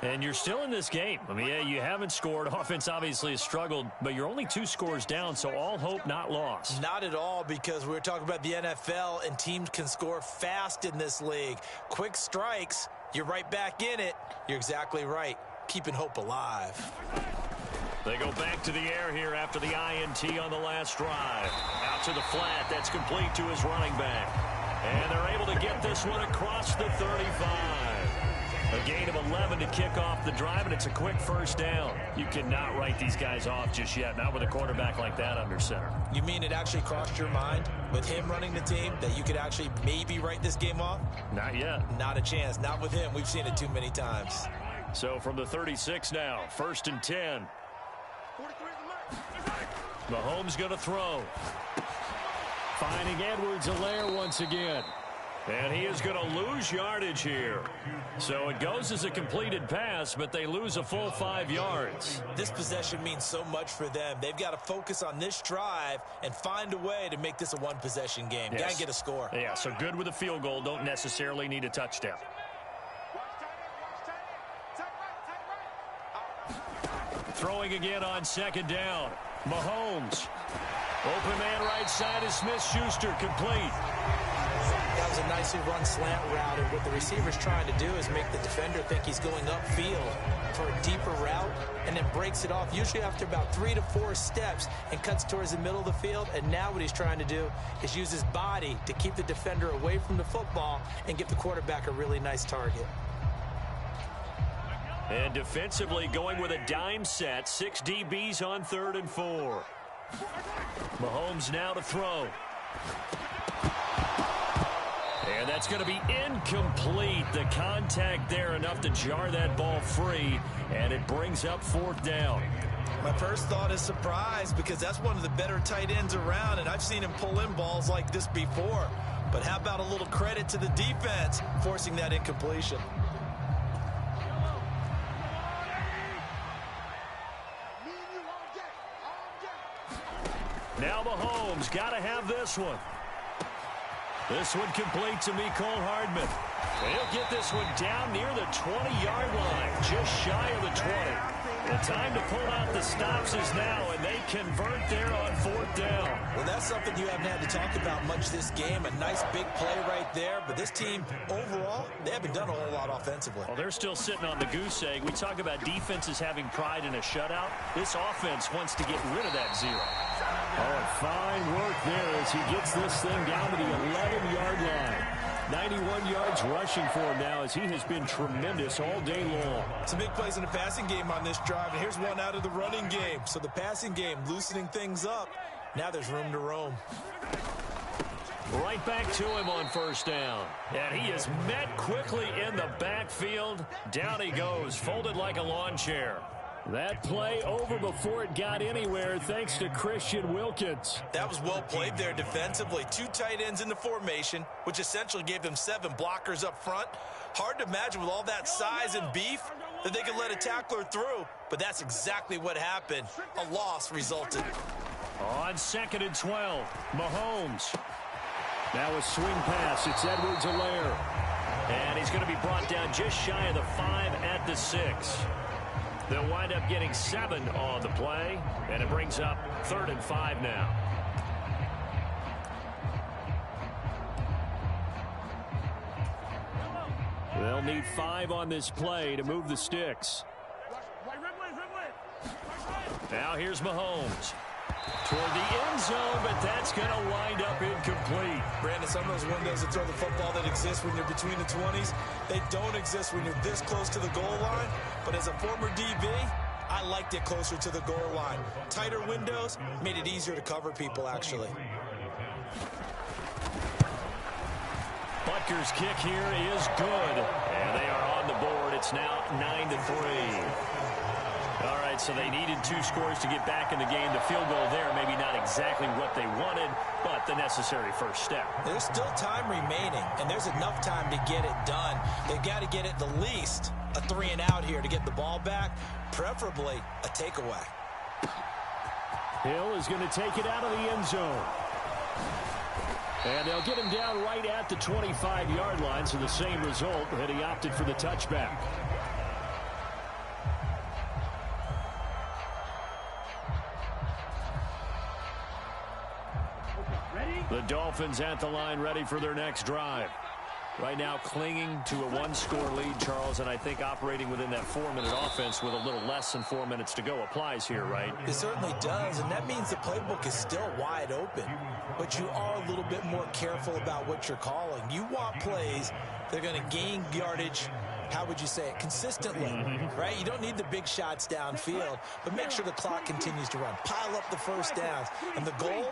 [SPEAKER 2] And you're still in this game. I mean, yeah, you haven't scored. Offense obviously has struggled, but you're only 2 scores down, so all hope not lost.
[SPEAKER 3] Not at all, because we're talking about the NFL, and teams can score fast in this league. Quick strikes, you're right back in it. You're exactly right. Keeping hope alive.
[SPEAKER 2] They go back to the air here after the INT on the last drive. Out to the flat. That's complete to his running back. And they're able to get this one across the 35. A gain of 11 to kick off the drive, and it's a quick first down. You cannot write these guys off just yet, not with a quarterback like that under center.
[SPEAKER 3] You mean it actually crossed your mind with him running the team that you could actually maybe write this game off?
[SPEAKER 2] Not yet.
[SPEAKER 3] Not a chance. Not with him. We've seen it too many times.
[SPEAKER 2] So from the 36 now, 1st and 10. Mahomes going to throw. Finding Edwards-Helaire once again. And he is going to lose yardage here. So it goes as a completed pass, but they lose a full 5 yards.
[SPEAKER 3] This possession means so much for them. They've got to focus on this drive and find a way to make this a one-possession game.
[SPEAKER 2] Yes.
[SPEAKER 3] Got to get a score.
[SPEAKER 2] Yeah, so good with a field goal. Don't necessarily need a touchdown. Throwing again on 2nd down. Mahomes. Open man right side is Smith-Schuster, complete.
[SPEAKER 3] That was a nicely run slant route, and what the receiver's trying to do is make the defender think he's going upfield for a deeper route, and then breaks it off, usually after about 3 to 4 steps, and cuts towards the middle of the field. And now what he's trying to do is use his body to keep the defender away from the football and give the quarterback a really nice target.
[SPEAKER 2] And defensively going with a dime set. 6 DBs on 3rd and 4. Mahomes now to throw. And that's going to be incomplete. The contact there enough to jar that ball free, and it brings up 4th down.
[SPEAKER 3] My first thought is surprise, because that's one of the better tight ends around, and I've seen him pull in balls like this before. But how about a little credit to the defense forcing that incompletion?
[SPEAKER 2] Now Mahomes got to have this one. This one complete to Mecole Hardman. And he'll get this one down near the 20-yard line, just shy of the 20. The time to pull out the stops is now, and they convert there on 4th down.
[SPEAKER 3] Well, that's something you haven't had to talk about much this game. A nice big play right there. But this team, overall, they haven't done a whole lot offensively.
[SPEAKER 2] Well, they're still sitting on the goose egg. We talk about defenses having pride in a shutout. This offense wants to get rid of that 0.
[SPEAKER 5] Oh, fine work there as he gets this thing down to the 11-yard line. 91 yards rushing for him now as he has been tremendous all day long.
[SPEAKER 3] Some big plays in the passing game on this drive, and here's one out of the running game. So the passing game loosening things up. Now there's room to roam.
[SPEAKER 2] Right back to him on 1st down. And he is met quickly in the backfield. Down he goes, folded like a lawn chair.
[SPEAKER 5] That play over before it got anywhere thanks to Christian Wilkins.
[SPEAKER 3] That was well played there defensively. 2 tight ends in the formation, which essentially gave them 7 blockers up front. Hard to imagine with all that size and beef that they could let a tackler through, but that's exactly what happened. A loss resulted.
[SPEAKER 2] On 2nd and 12, Mahomes.
[SPEAKER 5] Now a swing pass. It's Edwards-Helaire.
[SPEAKER 2] And he's going to be brought down just shy of the 5 at the 6. They'll wind up getting 7 on the play, and it brings up 3rd and 5 now.
[SPEAKER 5] They'll need 5 on this play to move the sticks.
[SPEAKER 2] Now here's Mahomes. Toward the end zone, but that's going to wind up incomplete.
[SPEAKER 3] Brandon, some of those windows to throw the football that exist when you're between the 20s, they don't exist when you're this close to the goal line. But as a former DB, I liked it closer to the goal line. Tighter windows made it easier to cover people, actually.
[SPEAKER 5] Packers' kick here is good. And they are on the board. It's now 9-3. All right, so they needed 2 scores to get back in the game. The field goal there, maybe not exactly what they wanted, but the necessary first step.
[SPEAKER 3] There's still time remaining, and there's enough time to get it done. They've got to get at the least a 3-and-out here to get the ball back, preferably a takeaway.
[SPEAKER 5] Hill is going to take it out of the end zone. And they'll get him down right at the 25-yard line, so the same result, and he opted for the touchback. The Dolphins at the line ready for their next drive. Right now clinging to a 1-score lead, Charles, and I think operating within that 4-minute offense with a little less than 4 minutes to go applies here, right?
[SPEAKER 3] It certainly does, and that means the playbook is still wide open. But you are a little bit more careful about what you're calling. You want plays that are going to gain yardage, how would you say it, consistently, right? You don't need the big shots downfield, but make sure the clock continues to run. Pile up the first downs, and the goal,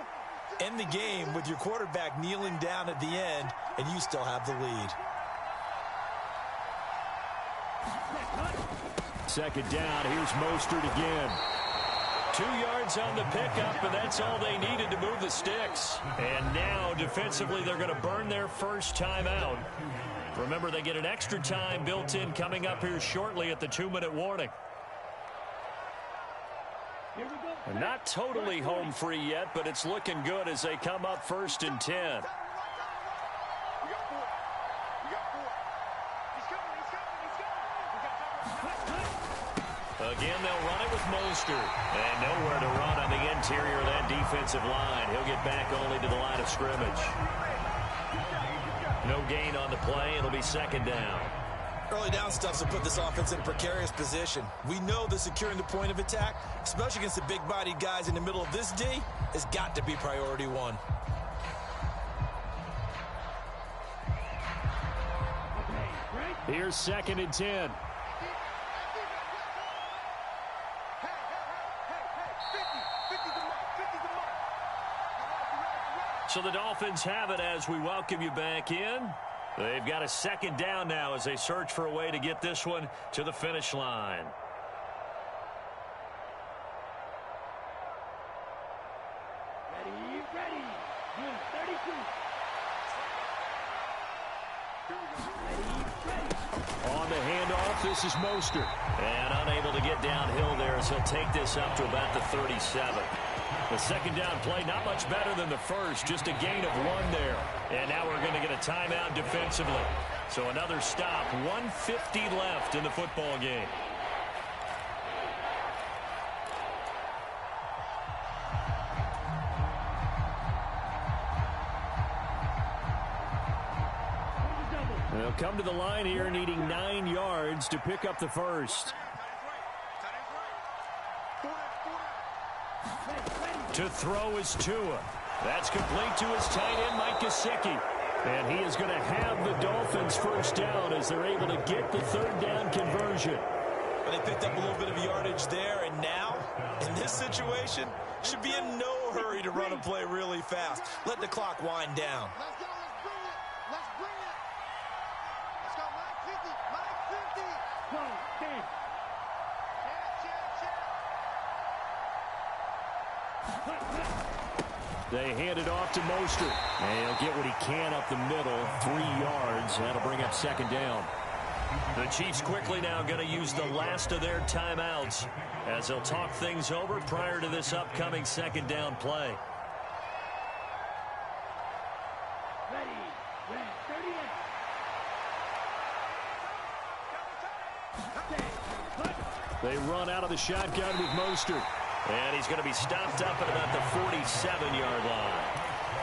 [SPEAKER 3] end the game with your quarterback kneeling down at the end, and you still have the lead.
[SPEAKER 5] Second down, here's Mostert again. 2 yards on the pickup, and that's all they needed to move the sticks. And now, defensively, they're going to burn their first timeout. Remember, they get an extra time built in coming up here shortly at the 2-minute warning. Not totally home free yet, but it's looking good as they come up 1st and 10. Again, they'll run it with Mostert. And nowhere to run on the interior of that defensive line. He'll get back only to the line of scrimmage. No gain on the play. It'll be 2nd down.
[SPEAKER 3] Early down stuff will put this offense in a precarious position. We know that securing the point of attack, especially against the big-bodied guys in the middle of this D, has got to be priority 1.
[SPEAKER 5] Here's 2nd and 10. So the Dolphins have it as we welcome you back in. They've got a 2nd down now as they search for a way to get this one to the finish line.
[SPEAKER 6] Ready. 32.
[SPEAKER 5] On the handoff, this is Mostert. And unable to get downhill there as he'll take this up to about the 37. The 2nd down play, not much better than the first, just a gain of 1 there. And now we're going to get a timeout defensively. So another stop, 1:50 left in the football game. They'll come to the line here needing 9 yards to pick up the first. To throw is Tua. That's complete to his tight end, Mike Gesicki. And he is going to have the Dolphins first down as they're able to get the 3rd down conversion.
[SPEAKER 3] But they picked up a little bit of yardage there, and now, in this situation, should be in no hurry to run a play really fast. Let the clock wind down.
[SPEAKER 6] Let's go. Let's bring it. Let's go. Mike 50. 12, 10.
[SPEAKER 5] They hand it off to Mostert. And he'll get what he can up the middle. 3 yards. That'll bring up 2nd down. The Chiefs quickly now going to use the last of their timeouts as they'll talk things over prior to this upcoming 2nd down play.
[SPEAKER 6] Ready. 38.
[SPEAKER 5] They run out of the shotgun with Mostert. And he's going to be stopped up at about the 47-yard line.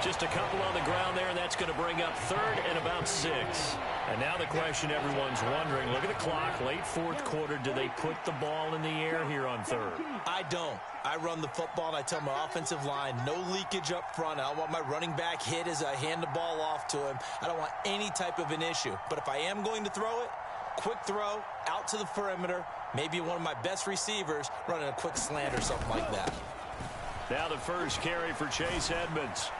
[SPEAKER 5] Just a couple on the ground there, and that's going to bring up 3rd and about 6. And now the question everyone's wondering, look at the clock, late 4th quarter, do they put the ball in the air here on 3rd?
[SPEAKER 3] I don't. I run the football, and I tell my offensive line, no leakage up front. I don't want my running back hit as I hand the ball off to him. I don't want any type of an issue. But if I am going to throw it, quick throw, out to the perimeter, maybe one of my best receivers running a quick slant or something like that.
[SPEAKER 5] Now the first carry for Chase Edmonds.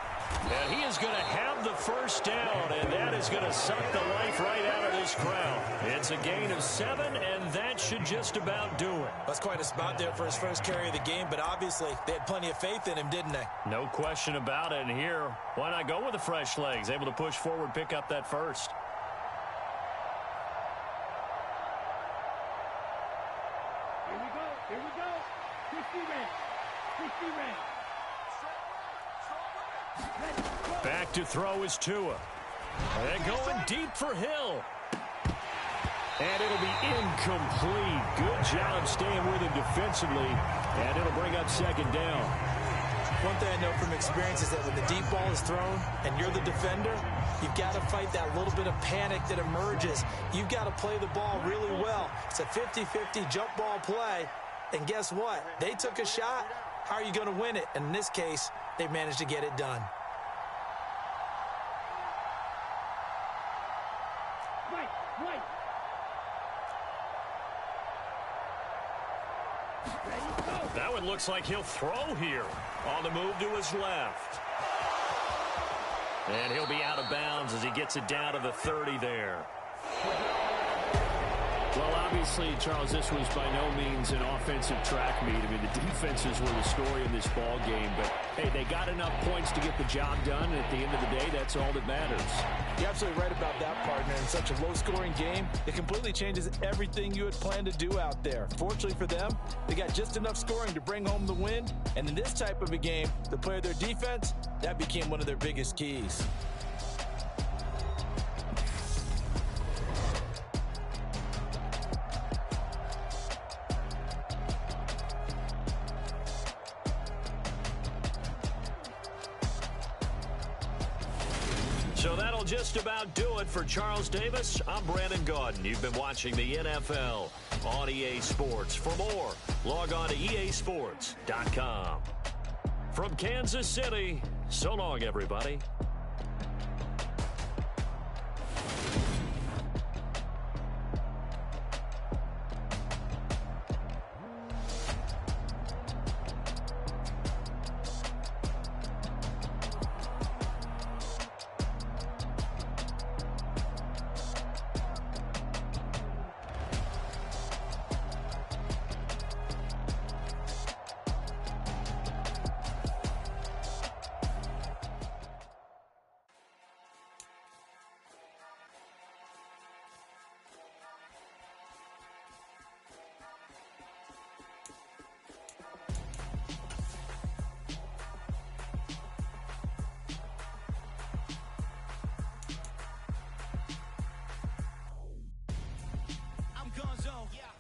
[SPEAKER 2] And he is going to have the first down, and that is going to suck the life right out of this crowd. It's a gain of 7, and that should just about do it.
[SPEAKER 3] That's quite a spot there for his first carry of the game, but obviously they had plenty of faith in him, didn't they?
[SPEAKER 2] No question about it. And here, why not go with the fresh legs? Able to push forward, pick up that first.
[SPEAKER 6] Here we go. Here we go. 50 range. 50 range.
[SPEAKER 2] Back to throw is Tua. And going deep for Hill. And it'll be incomplete. Good job staying with him defensively. And it'll bring up second down.
[SPEAKER 3] One thing I know from experience is that when the deep ball is thrown and you're the defender, you've got to fight that little bit of panic that emerges. You've got to play the ball really well. It's a 50-50 jump ball play. And guess what? They took a shot. How are you going to win it? And in this case, they managed to get it done.
[SPEAKER 6] Right.
[SPEAKER 2] That one looks like he'll throw here. On the move to his left. And he'll be out of bounds as he gets it down to the 30 there.
[SPEAKER 5] Well, obviously, Charles, this was by no means an offensive track meet. I mean, the defenses were the story in this ball game. But, hey, they got enough points to get the job done. And at the end of the day, that's all that matters.
[SPEAKER 3] You're absolutely right about that, partner. In such a low-scoring game, it completely changes everything you had planned to do out there. Fortunately for them, they got just enough scoring to bring home the win. And in this type of a game, to play their defense, that became one of their biggest keys.
[SPEAKER 2] So that'll just about do it for Charles Davis. I'm Brandon Gaudin. You've been watching the NFL on EA Sports. For more, log on to easports.com. From Kansas City, so long, everybody.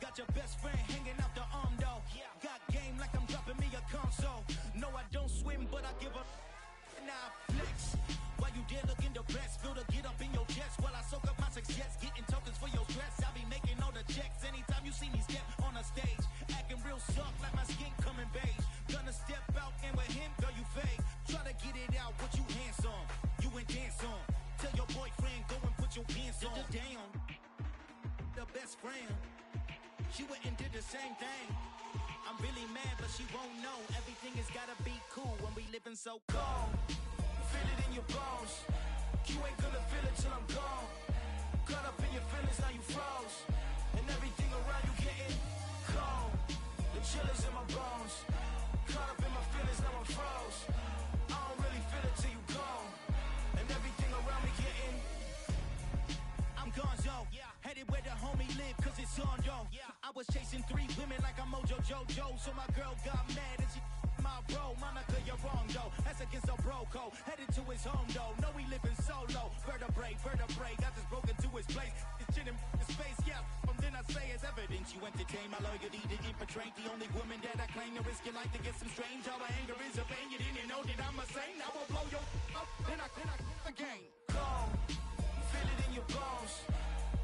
[SPEAKER 1] Got your best friend hanging out the arm though. Got game like I'm dropping me a console. No, I don't swim, but I give up. Now flex. While you there looking the best, feel to get up in your chest while I soak up my success, getting tokens for your stress. I be making all the checks anytime you see me step on a stage, acting real soft like my skin coming beige. Gonna step out and with him, girl, you fake. Try to get it out, what you handsome, you ain't dance on. Tell your boyfriend go and put your pants on. Down, the best friend. She went and did the same thing. I'm really mad, but she won't know. Everything has gotta be cool when we living so cold. Feel it in your bones. You ain't gonna feel it till I'm gone. Caught up in your feelings, now you froze. And everything around you getting cold. The chill is in my bones. Caught up in my feelings, now I'm froze. I don't really feel it till you gone. And everything around me getting. I'm gone, yo. Headed where the homie live, cause it's on, yo. I was chasing 3 women like I'm Mojo Jojo. So my girl got mad and she my bro. Monica, you're wrong, though. That's against a bro code. Headed to his home, though. No, he living solo. Vertebrae. Got this broken to his place. His chin in his face, yeah. From then I say it's evidence you entertain my loyalty to infiltrate. The only woman that I claim to risk your life to get some strange. All my anger is a pain. You didn't know that I'm a saint. I will blow your up. Then I again. Gone. Feel it in your bones.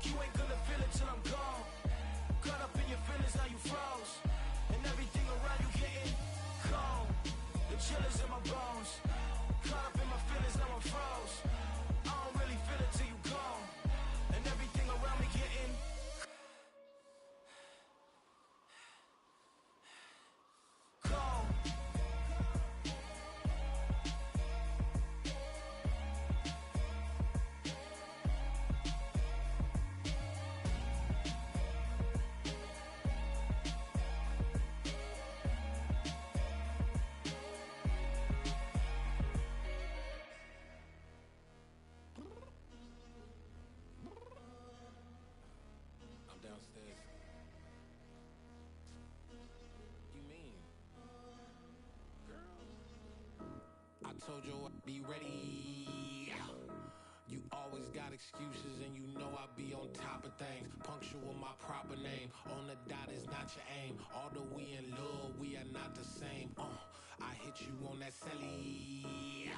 [SPEAKER 1] You ain't gonna feel it till I'm gone. Caught up in your feelings, now you froze. And everything around you getting cold. The chill is in my bones. Caught up in my feelings, now I'm froze. I don't really feel it till you gone. And everything around me getting cold.
[SPEAKER 7] told you I'd be ready. You always got excuses and you know I be on top of things. Punctual my proper name. On the dot is not your aim. Although we in love, we are not the same. I hit you on that celly.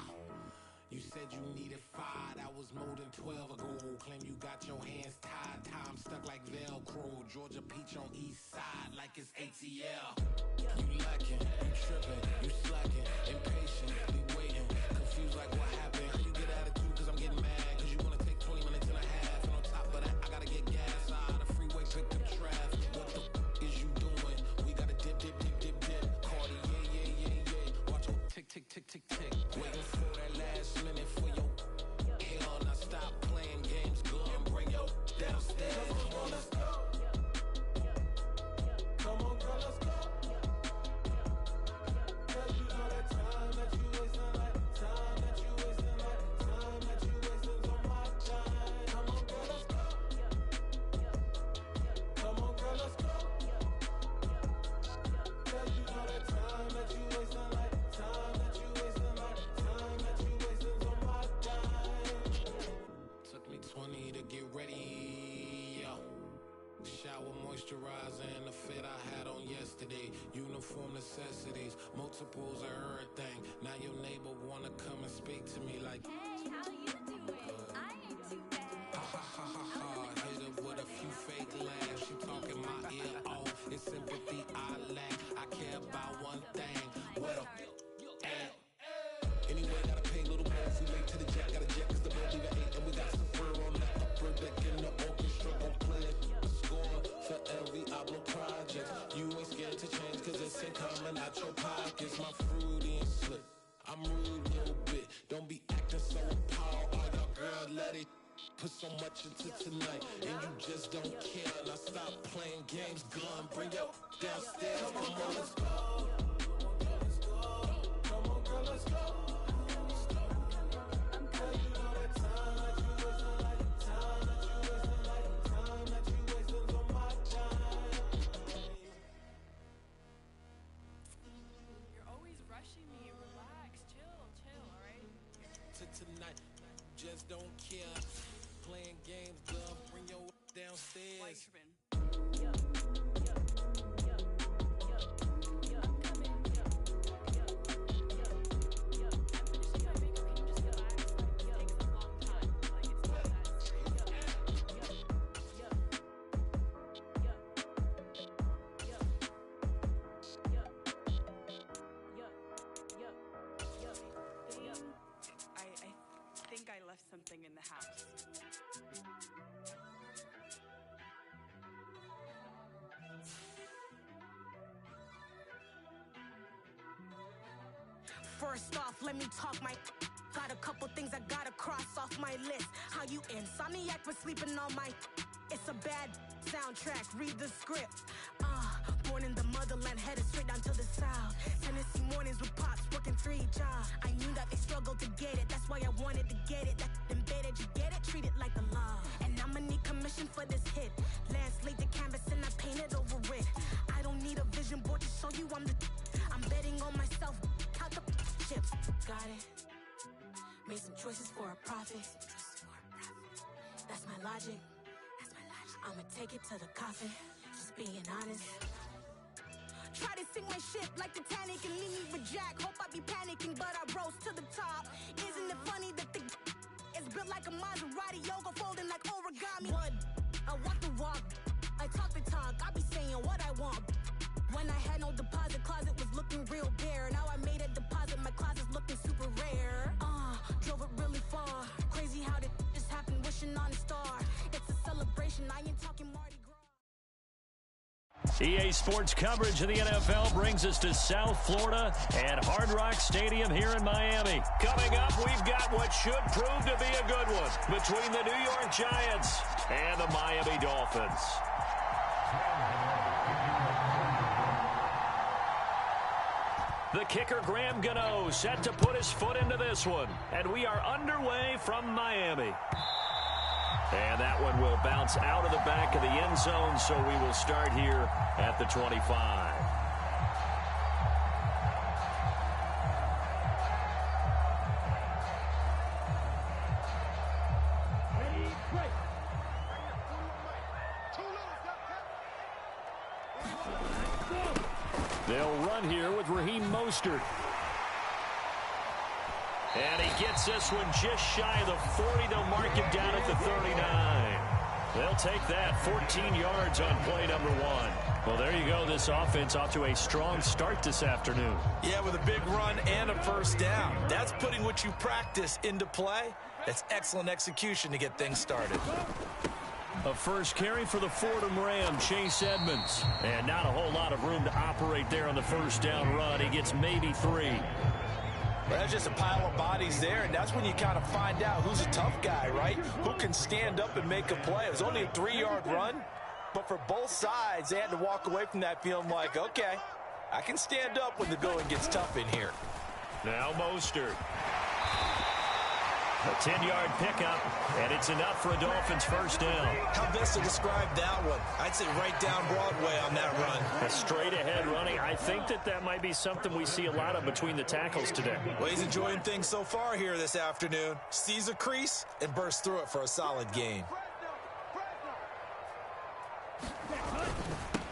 [SPEAKER 7] You said you needed 5, that was more than 12 ago. Claim you got your hands tied, time stuck like Velcro. Georgia Peach on east side like it's ATL. You lacking, you tripping, you slacking, impatient, be waiting, confused like what happened. How you get attitude cause I'm getting mad, cause you wanna take 20 minutes and a half. And on top of that, I gotta get gas out of the freeway, pick up traffic. What the is you doing? We gotta dip, dip, dip, dip, dip. Cardi, yeah. Watch your tick, tick, tick, tick, tick. Waiting for that last minute for your hell. Now stop playing games, girl, and bring your downstairs. Come on, let's go. Come on, girl, let's go. Cause you know that time that you wasting, like time that you wasting, like time that you wasting on my time. Come on, girl, let's go. Come on, girl, let's go. Cause you know that time that you wasting, like time that you wasting, like time that you wasting on my time. Took me 20 to get ready, yo. Shower, moisturizer, and the fit I had on yesterday. Uniform necessities, multiples of everything. Now your neighbor wanna come and speak to me like,
[SPEAKER 8] Hey, how you doing? I ain't too bad.
[SPEAKER 7] ha ha ha ha ha. Hit her with a few fake laughs. She talking my ear off. It's sympathy I lack. I care about one thing. What up? Anyway, gotta pay a little more if we late to the jet. Gotta jet cause the boat leave at 8. And we got some fur on the upper deck in the orchestra. Gon' play it. Score for every Ablo project. You ain't scared to change cause it's in common out your pockets. My fruity and slip. I'm rude a little bit. Don't be acting so appalled. Oh, your girl, let it put so much into tonight. And you just don't care. Now stop playing games, gun. Bring your downstairs. Come on, let's go. Come on, girl, let's go. Cause you know that time that you wasting, like time that you wasting, like time that you wasting on my time.
[SPEAKER 9] You're always rushing me. Relax, chill, all right?
[SPEAKER 7] To tonight, just don't care. Playing games, girl. Bring your downstairs.
[SPEAKER 9] Why you tripping? I think I left something in the house.
[SPEAKER 10] First off, let me talk my. Got a couple things I gotta cross off my list. How you insomniac for sleeping on my. It's a bad soundtrack, read the script. Born in the motherland, headed straight down to the south. Tennessee mornings with pops, working 3 jobs. I knew that they struggled to get it, that's why I wanted to get it. That embedded, you get it, treat it like a law. And I'ma need commission for this hit. Lance laid the canvas and I painted over it. I don't need a vision board to show you I'm the. I'm betting on myself, count the chips. Got it. Made some choices for a profit. That's my logic. I'ma take it to the coffin. Just being honest. Try to sing my shit like Titanic and leave me with Jack. Hope I be panicking, but I rose to the top. Isn't it funny that the is built like a Maserati, yoga folding like origami? What? I walk the walk, I talk the talk. I be saying what I want. When I had no deposit, closet was looking real bare. Now I made a deposit, my closet's looking super rare. Drove it really far. Crazy how did this happen, wishing on a star. It's a celebration, I ain't talking Mardi Gras.
[SPEAKER 2] EA Sports coverage of the NFL brings us to South Florida and Hard Rock Stadium here in Miami. Coming up, we've got what should prove to be a good one between the New York Giants and the Miami Dolphins. The kicker, Graham Gano, set to put his foot into this one. And we are underway from Miami. And that one will bounce out of the back of the end zone, so we will start here at the 25.
[SPEAKER 5] They'll run here with Raheem Mostert.
[SPEAKER 2] And he gets this one just shy of the 40. They'll mark him down at the 39. They'll take that 14 yards on play number 1. Well, there you go. This offense off to a strong start this afternoon.
[SPEAKER 3] Yeah, with a big run and a first down. That's putting what you practice into play. That's excellent execution to get things started.
[SPEAKER 5] A first carry for the Fordham Ram, Chase Edmonds. And not a whole lot of room to operate there on the first down run. He gets maybe 3.
[SPEAKER 3] Well, that's just a pile of bodies there, and that's when you kind of find out who's a tough guy, right? Who can stand up and make a play. It was only a 3-yard run, but for both sides, they had to walk away from that feeling like, okay, I can stand up when the going gets tough in here.
[SPEAKER 2] Now Mostert. A 10-yard pickup, and it's enough for a Dolphins first down.
[SPEAKER 3] How best to describe that one? I'd say right down Broadway on that run.
[SPEAKER 2] A straight-ahead running. I think that might be something we see a lot of between the tackles today.
[SPEAKER 3] Well, he's enjoying things so far here this afternoon. Sees a crease and bursts through it for a solid gain.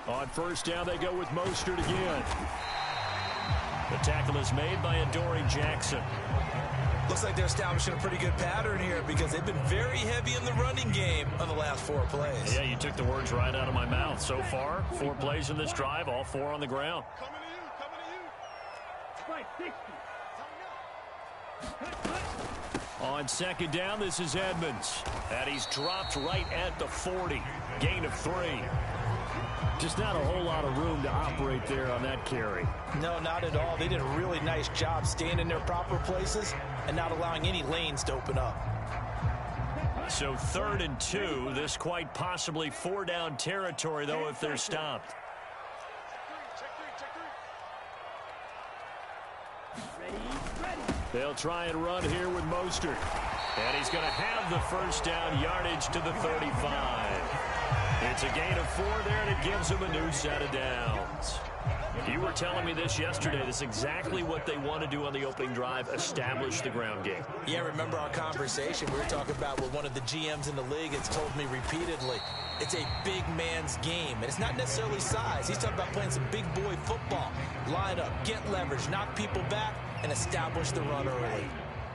[SPEAKER 5] On first down, they go with Mostert again.
[SPEAKER 2] The tackle is made by Adoree Jackson.
[SPEAKER 3] Looks like they're establishing a pretty good pattern here because they've been very heavy in the running game on the last 4 plays.
[SPEAKER 2] Yeah, you took the words right out of my mouth. So far, 4 plays in this drive, all 4 on the ground.
[SPEAKER 5] On second down, this is Edmonds.
[SPEAKER 2] And he's dropped right at the 40. Gain of 3.
[SPEAKER 5] Just not a whole lot of room to operate there on that carry.
[SPEAKER 3] No, not at all. They did a really nice job staying in their proper places and not allowing any lanes to open up.
[SPEAKER 2] So 3rd and 2. This quite possibly 4-down territory, though, if they're stopped.
[SPEAKER 5] They'll try and run here with Mostert.
[SPEAKER 2] And he's going to have the first down yardage to the 35. It's a gain of 4 there, and it gives him a new set of downs. You were telling me this yesterday. This is exactly what they want to do on the opening drive, establish the ground game.
[SPEAKER 3] Yeah, remember our conversation we were talking about with one of the GMs in the league. It's told me repeatedly, it's a big man's game. And it's not necessarily size. He's talking about playing some big boy football. Line up, get leverage, knock people back, and establish the run early.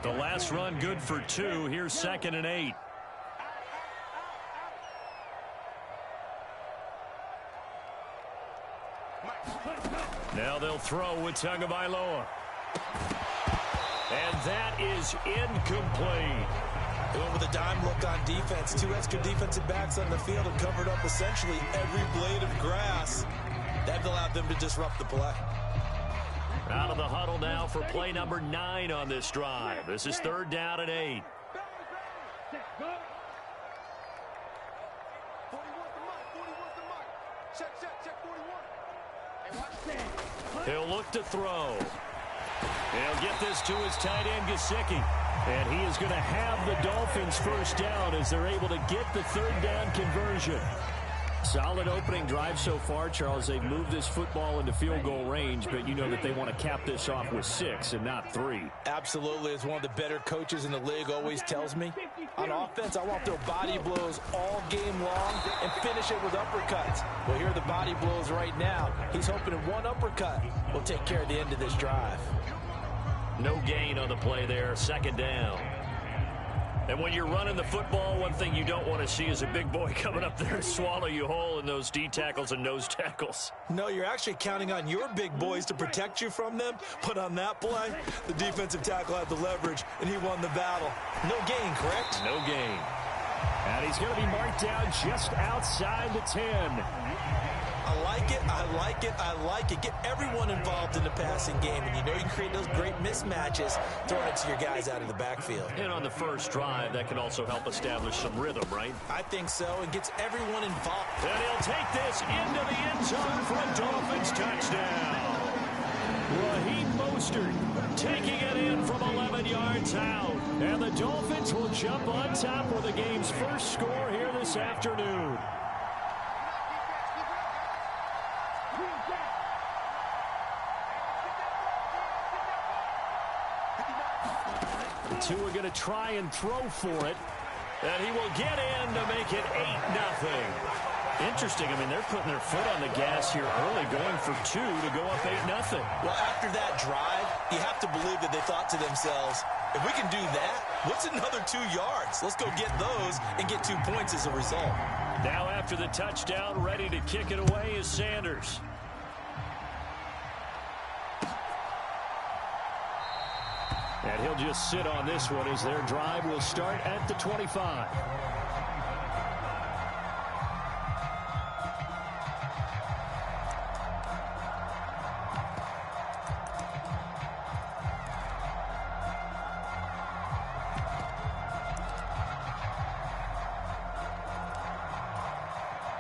[SPEAKER 2] The last run good for 2. Here's 2nd and 8. Now they'll throw with Tagovailoa. And that is incomplete.
[SPEAKER 3] They went with a dime look on defense. 2 extra defensive backs on the field and covered up essentially every blade of grass. That allowed them to disrupt the play.
[SPEAKER 2] Out of the huddle now for play number 9 on this drive. This is 3rd down and 8. He'll look to throw. He'll get this to his tight end, Gesicki.
[SPEAKER 5] And he is going to have the Dolphins first down as they're able to get the 3rd down conversion. Solid opening drive so far, Charles. They've moved this football into field goal range, but you know that they want to cap this off with 6 and not 3.
[SPEAKER 3] Absolutely. As one of the better coaches in the league always tells me, on offense, I want their body blows all game long and finish it with uppercuts. Well, here are the body blows right now. He's hoping in one uppercut will take care of the end of this drive.
[SPEAKER 2] No gain on the play there. 2nd down. And when you're running the football, one thing you don't want to see is a big boy coming up there and swallow you whole in those D tackles and nose tackles.
[SPEAKER 3] No, you're actually counting on your big boys to protect you from them. But on that play, the defensive tackle had the leverage, and he won the battle. No gain, correct?
[SPEAKER 2] No gain.
[SPEAKER 5] And he's going to be marked down just outside the 10.
[SPEAKER 3] I like it, I like it, I like it. Get everyone involved in the passing game, and you know you create those great mismatches throwing it to your guys out of the backfield.
[SPEAKER 2] And on the first drive, that can also help establish some rhythm, right?
[SPEAKER 3] I think so, and gets everyone involved.
[SPEAKER 2] And he'll take this into the end zone for a Dolphins touchdown.
[SPEAKER 5] Raheem Mostert taking it in from 11 yards out. And the Dolphins will jump on top with the game's first score here this afternoon. The 2 are going to try and throw for it.
[SPEAKER 2] And he will get in to make it 8-0.
[SPEAKER 5] Interesting. I mean, they're putting their foot on the gas here early, going for 2 to go up 8-0.
[SPEAKER 3] Well, after that drive, you have to believe that they thought to themselves, if we can do that, what's another 2 yards? Let's go get those and get 2 points as a result.
[SPEAKER 5] Now after the touchdown, ready to kick it away is Sanders. And he'll just sit on this one as their drive will start at the 25.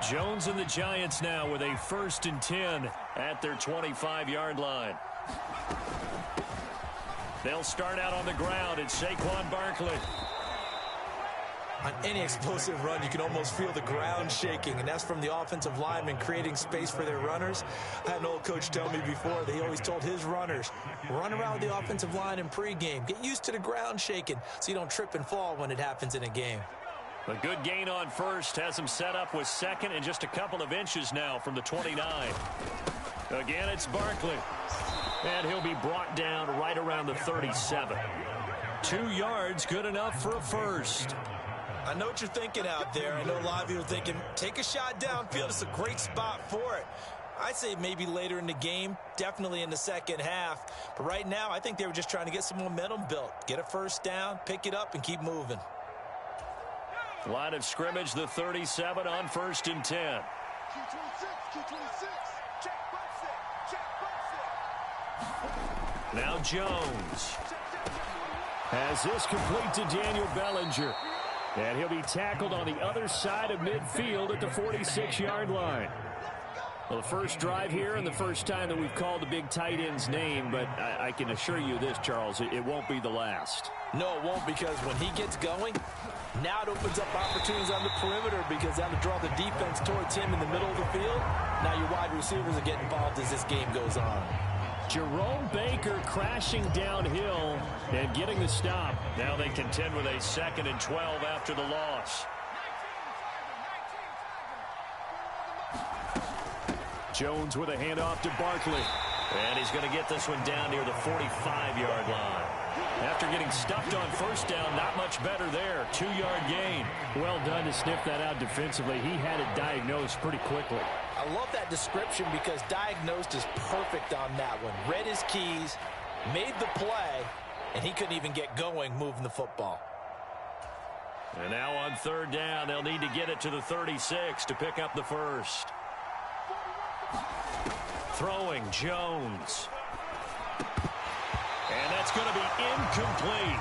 [SPEAKER 5] Jones and the Giants now with a 1st and 10 at their 25-yard line. They'll start out on the ground. It's Saquon Barkley.
[SPEAKER 3] On any explosive run, you can almost feel the ground shaking, and that's from the offensive linemen creating space for their runners. I had an old coach tell me before that he always told his runners, run around the offensive line in pregame. Get used to the ground shaking so you don't trip and fall when it happens in a game.
[SPEAKER 5] A good gain on first has him set up with 2nd and just a couple of inches now from the 29. Again, it's Barkley. And he'll be brought down right around the 37. 2 yards, good enough for a first.
[SPEAKER 3] I know what you're thinking out there. I know a lot of you are thinking, take a shot downfield. It's a great spot for it. I'd say maybe later in the game, definitely in the second half. But right now, I think they were just trying to get some momentum built. Get a first down, pick it up, and keep moving.
[SPEAKER 5] Line of scrimmage, the 37 on 1st and 10.
[SPEAKER 6] Q26, Q26. Check, check.
[SPEAKER 5] Now Jones has this complete to Daniel Bellinger. And he'll be tackled on the other side of midfield at the 46-yard line. Well, the first drive here and the first time that we've called the big tight end's name, but I can assure you this, Charles, it won't be the last.
[SPEAKER 3] No, it won't, because when he gets going, now it opens up opportunities on the perimeter because that'll draw the defense towards him in the middle of the field. Now your wide receivers are getting involved as this game goes on.
[SPEAKER 5] Jerome Baker crashing downhill and getting the stop. Now they contend with a 2nd and 12 after the loss. Jones with a handoff to Barkley. And he's going to get this one down near the 45-yard line. After getting stuffed on first down, not much better there. 2-yard gain. Well done to sniff that out defensively. He had it diagnosed pretty quickly.
[SPEAKER 3] I love that description because diagnosed is perfect on that one. Read his keys, made the play, and he couldn't even get going moving the football.
[SPEAKER 5] And now on 3rd down, they'll need to get it to the 36 to pick up the first. Throwing Jones. And that's going to be incomplete.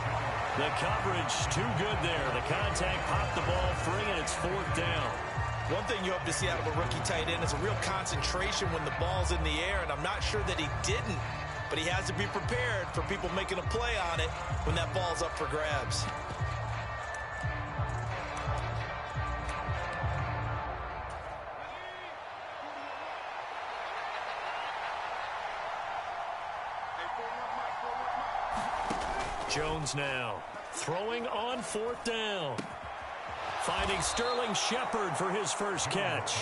[SPEAKER 5] The coverage too good there. The contact popped the ball free, and it's 4th down.
[SPEAKER 3] One thing you hope to see out of a rookie tight end is a real concentration when the ball's in the air, and I'm not sure that he didn't, but he has to be prepared for people making a play on it when that ball's up for grabs.
[SPEAKER 5] Jones now throwing on 4th down. Finding Sterling Shepard for his first catch.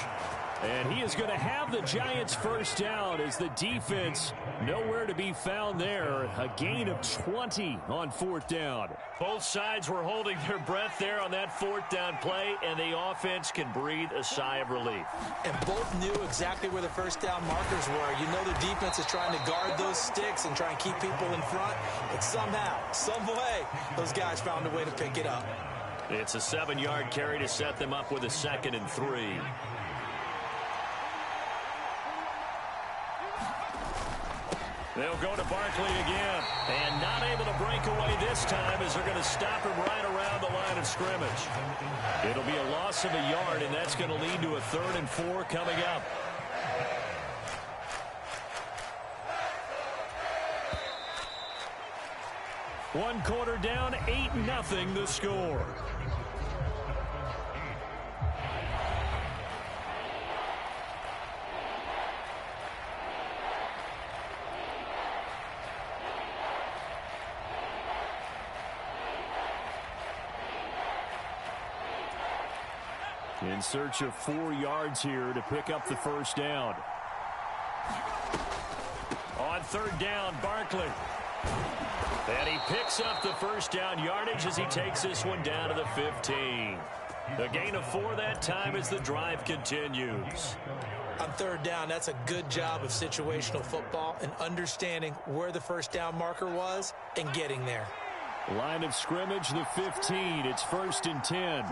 [SPEAKER 5] And he is going to have the Giants' first down as the defense nowhere to be found there. A gain of 20 on 4th down. Both sides were holding their breath there on that 4th down play, and the offense can breathe a sigh of relief.
[SPEAKER 3] And both knew exactly where the first down markers were. You know the defense is trying to guard those sticks and try and keep people in front, but somehow, some way, those guys found a way to pick it up.
[SPEAKER 5] It's a 7-yard carry to set them up with a 2nd and 3. They'll go to Barkley again. And not able to break away this time as they're going to stop him right around the line of scrimmage. It'll be a loss of a yard, and that's going to lead to a 3rd and 4 coming up. One quarter down, 8-0 the score. In search of 4 yards here to pick up the first down. On third down, Barkley. And he picks up the first down yardage as he takes this one down to the 15. A gain of 4 that time as the drive continues.
[SPEAKER 3] On third down, that's a good job of situational football and understanding where the first down marker was and getting there.
[SPEAKER 5] Line of scrimmage, the 15. It's 1st and 10.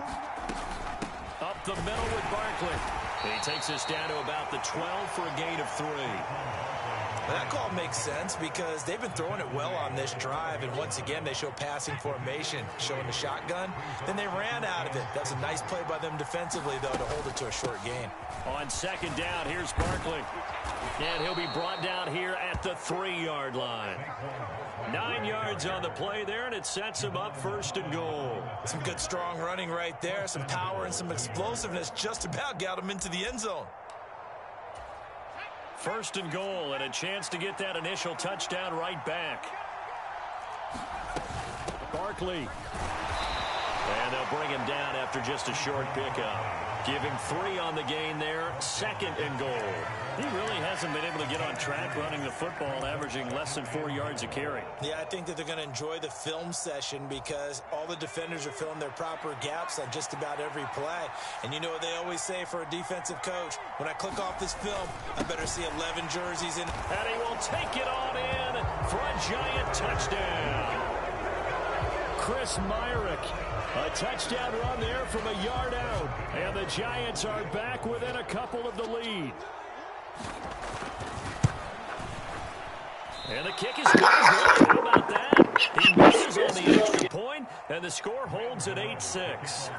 [SPEAKER 5] Up the middle with Barkley. And he takes us down to about the 12 for a gain of 3.
[SPEAKER 3] That call makes sense because they've been throwing it well on this drive, and once again they show passing formation, showing the shotgun. Then they ran out of it. That's a nice play by them defensively, though, to hold it to a short gain.
[SPEAKER 5] On second down, here's Barkley. And he'll be brought down here at the 3-yard line. 9 yards on the play there, and it sets him up 1st and goal.
[SPEAKER 3] Some good strong running right there, some power and some explosiveness just about got him into the end zone.
[SPEAKER 5] 1st and goal, and a chance to get that initial touchdown right back. Barkley. And they'll bring him down after just a short pickup. Give him 3 on the gain there. 2nd and goal. He really hasn't been able to get on track running the football, averaging less than 4 yards a carry.
[SPEAKER 3] Yeah, I think that they're going to enjoy the film session because all the defenders are filling their proper gaps on just about every play. And you know what they always say for a defensive coach? When I click off this film, I better see 11 jerseys in.
[SPEAKER 5] And he will take it on in for a giant touchdown. Chris Myrick. A touchdown run there from a yard out. And the Giants are back within a couple of the lead. And the kick is good. How about that? He misses on the extra point, and the score holds at 8-6.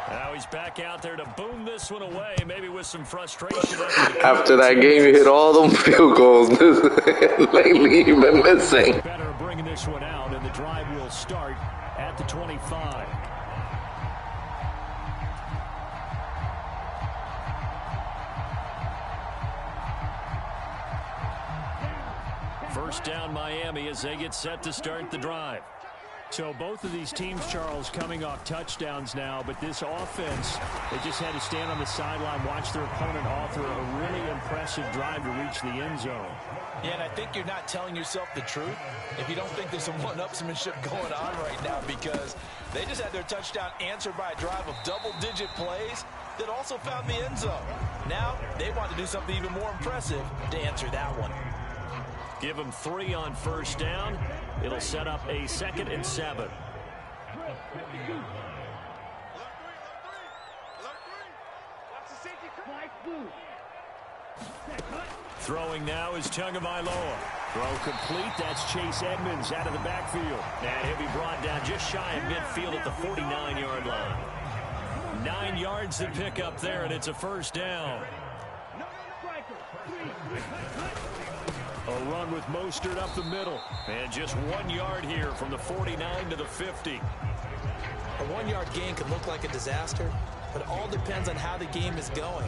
[SPEAKER 5] Now he's back out there to boom this one away, maybe with some frustration.
[SPEAKER 4] After that game, you hit all them field goals. Lately, you've been missing.
[SPEAKER 5] Better bringing this one out, and the drive will start at the 25. First down, Miami, as they get set to start the drive. So both of these teams, Charles, coming off touchdowns now, but this offense, they just had to stand on the sideline, watch their opponent author a really impressive drive to reach the end zone.
[SPEAKER 3] Yeah, and I think you're not telling yourself the truth if you don't think there's some one-upsmanship going on right now, because they just had their touchdown answered by a drive of double-digit plays that also found the end zone. Now they want to do something even more impressive to answer that one.
[SPEAKER 5] Give them 3 on first down. It'll set up a 2nd and 7. Throwing now is Tagovailoa. Throw complete. That's Chase Edmonds out of the backfield. And he'll be brought down just shy of midfield at the 49-yard line. 9 yards to pick up there, and it's a first down. A run with Mostert up the middle. And just 1 yard here from the 49 to the 50.
[SPEAKER 3] A 1-yard gain can look like a disaster, but it all depends on how the game is going.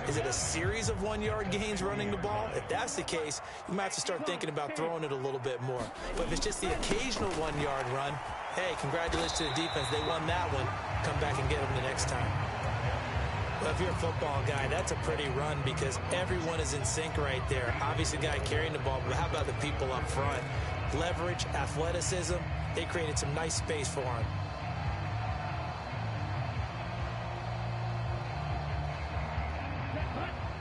[SPEAKER 3] Is it a series of 1-yard gains running the ball? If that's the case, you might have to start thinking about throwing it a little bit more. But if it's just the occasional 1-yard run, hey, congratulations to the defense. They won that one. Come back and get them the next time. Well, if you're a football guy, that's a pretty run because everyone is in sync right there. Obviously, the guy carrying the ball, but how about the people up front? Leverage, athleticism, they created some nice space for him.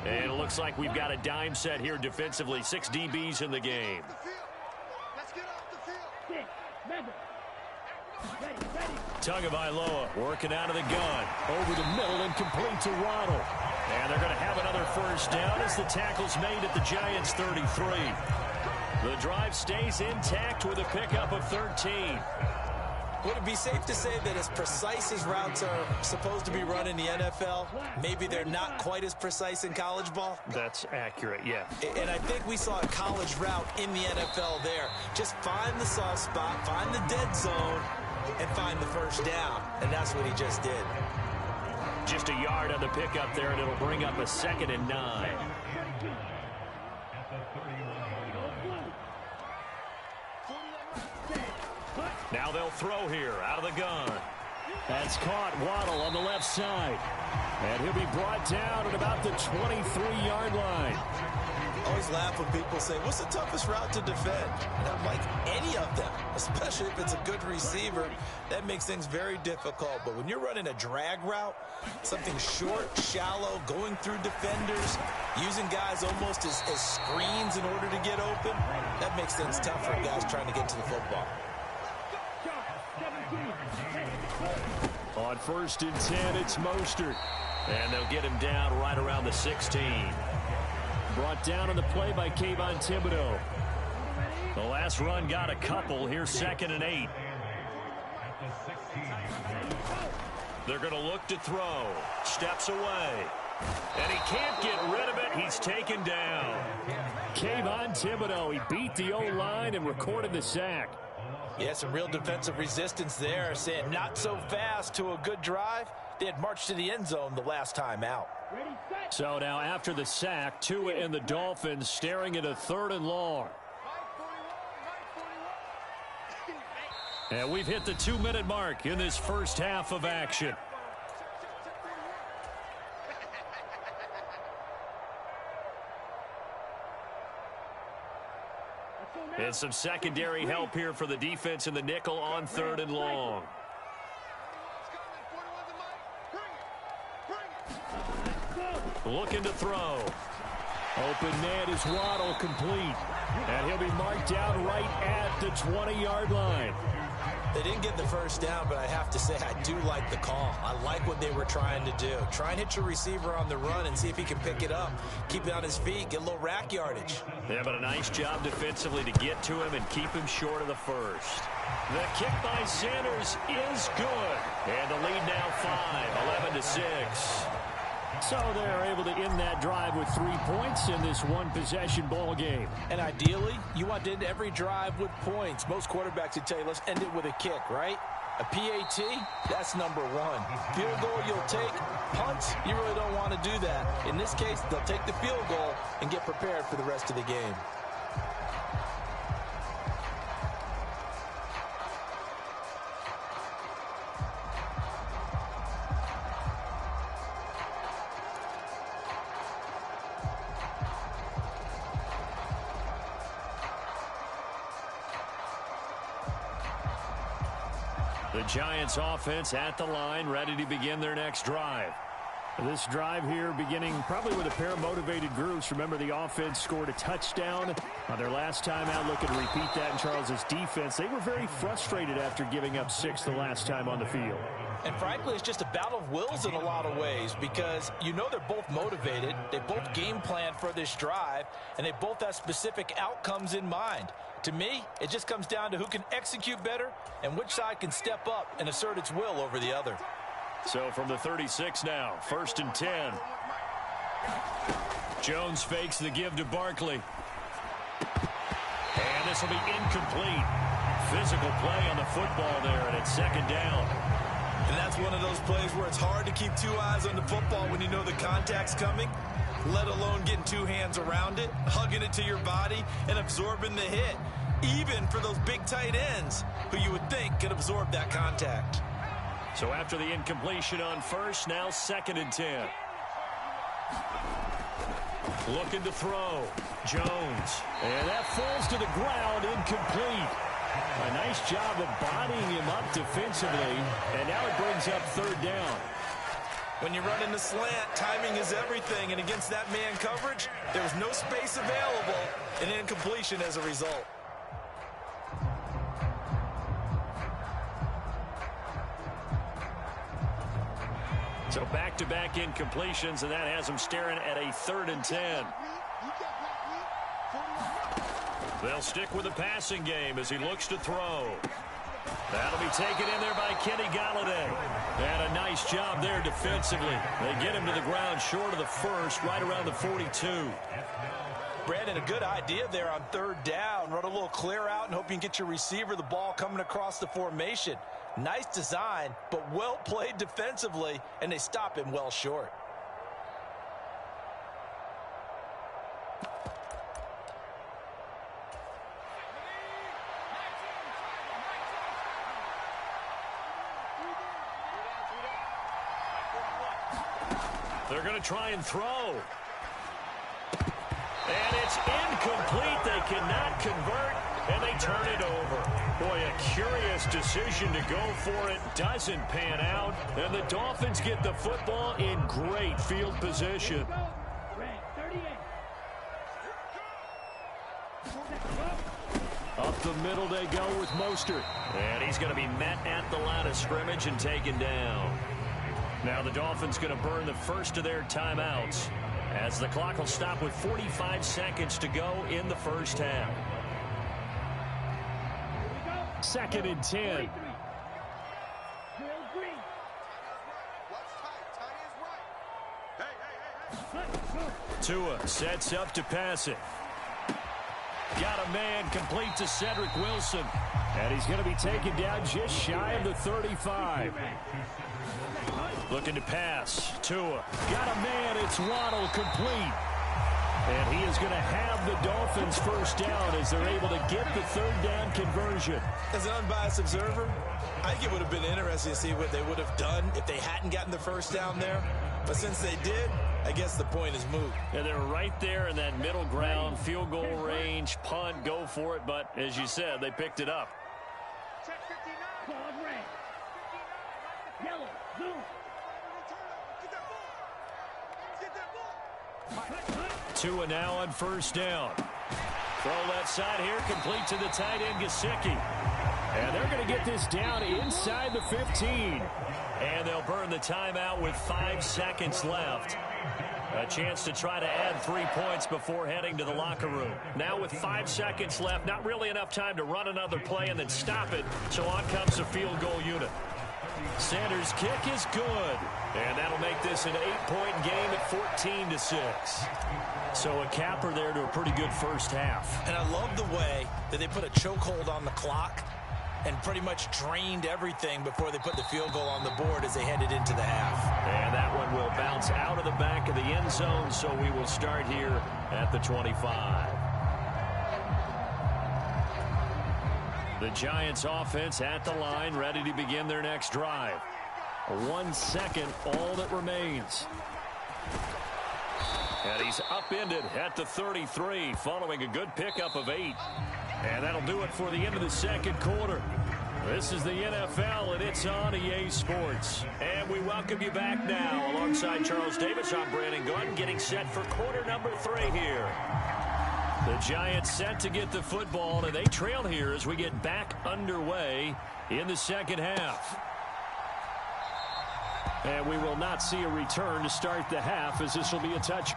[SPEAKER 5] And it looks like we've got a dime set here defensively. 6 DBs in the game.
[SPEAKER 6] Let's get off the field.
[SPEAKER 5] Tagovailoa working out of the gun. Over the middle and complete to Waddle. And they're going to have another first down as the tackle's made at the Giants' 33. The drive stays intact with a pickup of 13.
[SPEAKER 3] Would it be safe to say that as precise as routes are supposed to be run in the NFL, maybe they're not quite as precise in college ball?
[SPEAKER 5] That's accurate, yeah.
[SPEAKER 3] And I think we saw a college route in the NFL there. Just find the soft spot, find the dead zone, and find the first down. And that's what he just did.
[SPEAKER 5] Just a yard on the pickup there, and it'll bring up a 2nd and 9. Now they'll throw here out of the gun. That's caught. Waddle on the left side. And he'll be brought down at about the 23-yard line.
[SPEAKER 3] I always laugh when people say, what's the toughest route to defend? And I'm like, any of them, especially if it's a good receiver. That makes things very difficult. But when you're running a drag route, something short, shallow, going through defenders, using guys almost as screens in order to get open, that makes things tough for guys trying to get to the football.
[SPEAKER 5] On 1st and 10, it's Mostert.
[SPEAKER 2] And they'll get him down right around the 16.
[SPEAKER 5] Brought down on the play by Che0.
[SPEAKER 2] The last run got a couple. Here's 2nd and 8. They're going to look to throw. Steps away. And he can't get rid of it. He's taken down.
[SPEAKER 5] Che0. He beat the O-line and recorded the sack.
[SPEAKER 3] Yeah, some real defensive resistance there, saying not so fast to a good drive. They had marched to the end zone the last time out.
[SPEAKER 5] So now after the sack, Tua and the Dolphins staring at a 3rd and long. And we've hit the 2-minute mark in this first half of action. And some secondary help here for the defense in the nickel on 3rd and long. Looking to throw. Open man is Waddle, complete. And he'll be marked down right at the 20-yard line.
[SPEAKER 3] They didn't get the first down, but I have to say I do like the call. I like what they were trying to do. Try and hit your receiver on the run and see if he can pick it up. Keep it on his feet, get a little rack yardage.
[SPEAKER 2] Yeah, but a nice job defensively to get to him and keep him short of the first.
[SPEAKER 5] The kick by Sanders is good.
[SPEAKER 2] And the lead now 5, 11-6.
[SPEAKER 5] So they're able to end that drive with 3 points in this one-possession ball game.
[SPEAKER 3] And ideally, you want to end every drive with points. Most quarterbacks would tell you, let's end it with a kick, right? A PAT, that's number 1. Field goal you'll take. Punts, you really don't want to do that. In this case, they'll take the field goal and get prepared for the rest of the game.
[SPEAKER 5] The Giants offense at the line, ready to begin their next drive. This drive here beginning probably with a pair of motivated groups. Remember, the offense scored a touchdown on their last time out. Looking to repeat that in Charles's defense. They were very frustrated after giving up 6 the last time on the field.
[SPEAKER 3] And frankly, it's just a battle of wills in a lot of ways because you know they're both motivated. They both game planned for this drive, and they both have specific outcomes in mind. To me, it just comes down to who can execute better and which side can step up and assert its will over the other.
[SPEAKER 5] So from the 36 now, 1st and 10. Jones fakes the give to Barkley. And this will be incomplete. Physical play on the football there, and it's 2nd down.
[SPEAKER 3] And that's one of those plays where it's hard to keep 2 eyes on the football when you know the contact's coming, let alone getting 2 hands around it, hugging it to your body, and absorbing the hit, even for those big tight ends who you would think could absorb that contact.
[SPEAKER 5] So after the incompletion on 1st, now 2nd and 10. Looking to throw. Jones. And that falls to the ground, incomplete. A nice job of bodying him up defensively, and now it brings up 3rd down.
[SPEAKER 3] When you run in the slant, timing is everything, and against that man coverage, there was no space available, and incompletion as a result.
[SPEAKER 5] So back-to-back incompletions, and that has him staring at a 3rd and 10. They'll stick with the passing game as he looks to throw. That'll be taken in there by Kenny Galladay. And a nice job there defensively. They get him to the ground short of the first, right around the 42.
[SPEAKER 3] Brandon, a good idea there on 3rd down. Run a little clear out and hope you can get your receiver the ball coming across the formation. Nice design, but well played defensively, and they stop him well short.
[SPEAKER 5] They're going to try and throw. And it's incomplete. They cannot convert, and they turn it over. Boy, a curious decision to go for it. Doesn't pan out, and the Dolphins get the football in great field position. Up the middle they go with Mostert. And he's going to be met at the line of scrimmage and taken down. Now the Dolphins going to burn the first of their timeouts, as the clock will stop with 45 seconds to go in the first half. 2nd and 10. Tua sets up to pass it. Got a man complete to Cedric Wilson. And he's going to be taken down just shy of the 35. Looking to pass. Tua. Got a man. It's Waddle complete. And he is going to have the Dolphins first down as they're able to get the 3rd down conversion.
[SPEAKER 3] As an unbiased observer, I think it would have been interesting to see what they would have done if they hadn't gotten the first down there. But since they did, I guess the point is moot.
[SPEAKER 5] And they're right there in that middle ground, field goal range, punt, go for it. But as you said, they picked it up.
[SPEAKER 6] Check 59. Ball red. 59. Yellow. Blue. Get that ball. Get that ball.
[SPEAKER 5] Tua now on first down. Throw left side here, complete to the tight end, Gesicki. And they're going to get this down inside the 15. And they'll burn the timeout with 5 seconds left. A chance to try to add 3 points before heading to the locker room. Now with 5 seconds left, not really enough time to run another play and then stop it. So on comes the field goal unit. Sanders' kick is good. And that'll make this an 8-point game at 14-6. So a capper there to a pretty good first half.
[SPEAKER 3] And I love the way that they put a chokehold on the clock and pretty much drained everything before they put the field goal on the board as they headed into the half.
[SPEAKER 5] And that one will bounce out of the back of the end zone, so we will start here at the 25. The Giants offense at the line, ready to begin their next drive. 1 second, all that remains. And he's upended at the 33, following a good pickup of 8. And that'll do it for the end of the second quarter. This is the NFL, and it's on EA Sports. And we welcome you back now. Alongside Charles Davis, I'm Brandon Gunn, getting set for quarter number 3 here. The Giants set to get the football, and they trail here as we get back underway in the second half. And we will not see a return to start the half, as this will be a touch.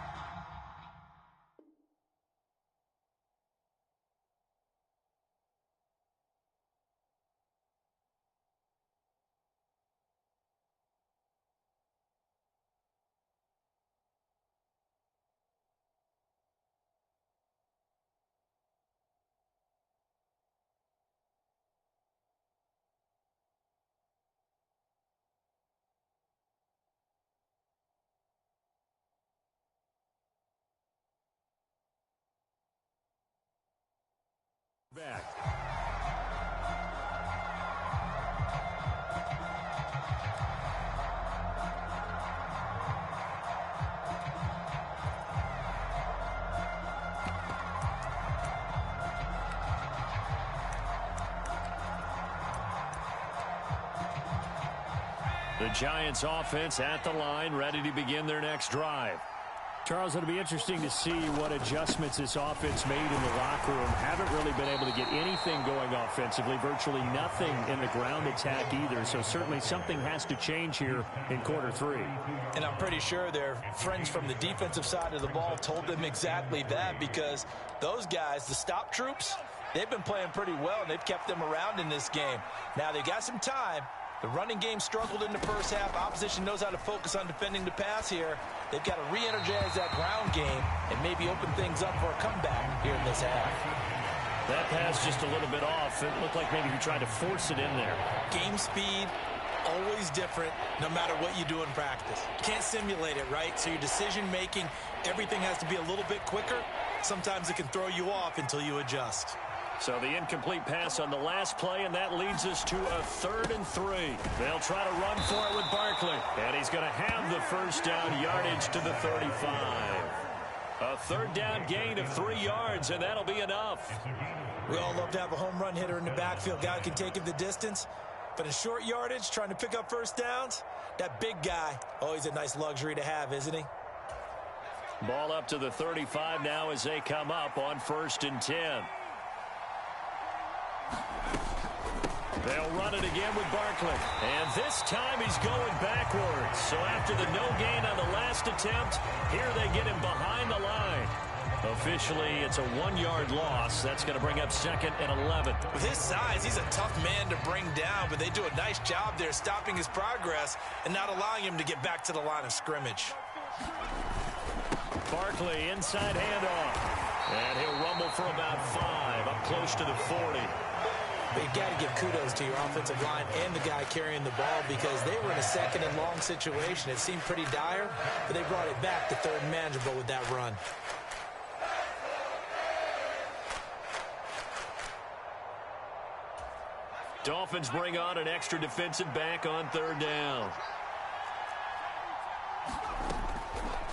[SPEAKER 5] Back. The Giants offense at the line, ready to begin their next drive. Charles, it'll be interesting to see what adjustments this offense made in the locker room. Haven't really been able to get anything going offensively, virtually nothing in the ground attack either. So certainly something has to change here in quarter 3.
[SPEAKER 3] And I'm pretty sure their friends from the defensive side of the ball told them exactly that, because those guys, the stop troops, they've been playing pretty well, and they've kept them around in this game. Now they've got some time. The running game struggled in the first half. Opposition knows how to focus on defending the pass here. They've got to re-energize that ground game and maybe open things up for a comeback here in this half.
[SPEAKER 5] That pass just a little bit off. It looked like maybe he tried to force it in there.
[SPEAKER 3] Game speed, always different no matter what you do in practice. You can't simulate it, right? So your decision-making, everything has to be a little bit quicker. Sometimes it can throw you off until you adjust.
[SPEAKER 5] So the incomplete pass on the last play, and that leads us to a 3rd and 3. They'll try to run for it with Barkley. And he's going to have the first down, yardage to the 35. A 3rd down gain of 3 yards, and that'll be enough.
[SPEAKER 3] We all love to have a home run hitter in the backfield. Guy can take it the distance. But in short yardage, trying to pick up first downs, that big guy, always a nice luxury to have, isn't he?
[SPEAKER 5] Ball up to the 35 now as they come up on 1st and 10. They'll run it again with Barkley. And this time he's going backwards. So after the no gain on the last attempt, here they get him behind the line. Officially, it's a 1-yard loss. That's going to bring up 2nd and 11.
[SPEAKER 3] With his size, he's a tough man to bring down, but they do a nice job there stopping his progress and not allowing him to get back to the line of scrimmage.
[SPEAKER 5] Barkley, inside handoff. And he'll rumble for about 5, up close to the 40.
[SPEAKER 3] But you got to give kudos to your offensive line and the guy carrying the ball because they were in a 2nd and long situation. It seemed pretty dire, but they brought it back to 3rd and manageable with that run.
[SPEAKER 5] Dolphins bring on an extra defensive back on 3rd down.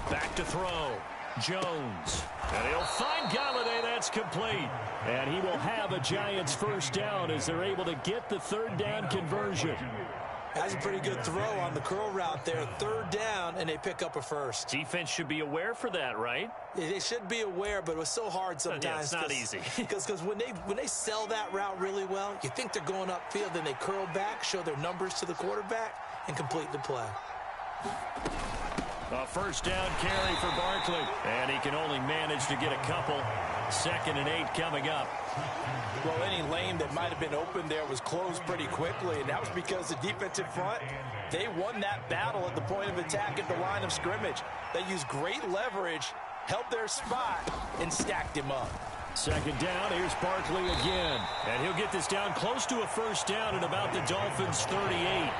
[SPEAKER 5] Back to throw. Jones. And he'll find Galladay. That's complete. And he will have a Giants first down as they're able to get the 3rd down conversion.
[SPEAKER 3] That's a pretty good throw on the curl route there. 3rd down, and they pick up a first.
[SPEAKER 5] Defense should be aware for that, right?
[SPEAKER 3] They should be aware, but it was so hard sometimes.
[SPEAKER 5] Yeah, it's not easy.
[SPEAKER 3] Because when they sell that route really well, you think they're going upfield, then they curl back, show their numbers to the quarterback, and complete the play.
[SPEAKER 5] A first down carry for Barkley. And he can only manage to get a couple. 2nd and 8 coming up.
[SPEAKER 3] Well, any lane that might have been open there was closed pretty quickly, and that was because the defensive front, they won that battle at the point of attack at the line of scrimmage. They used great leverage, held their spot, and stacked him up.
[SPEAKER 5] 2nd down, here's Barkley again. And he'll get this down close to a first down at about the Dolphins' 38.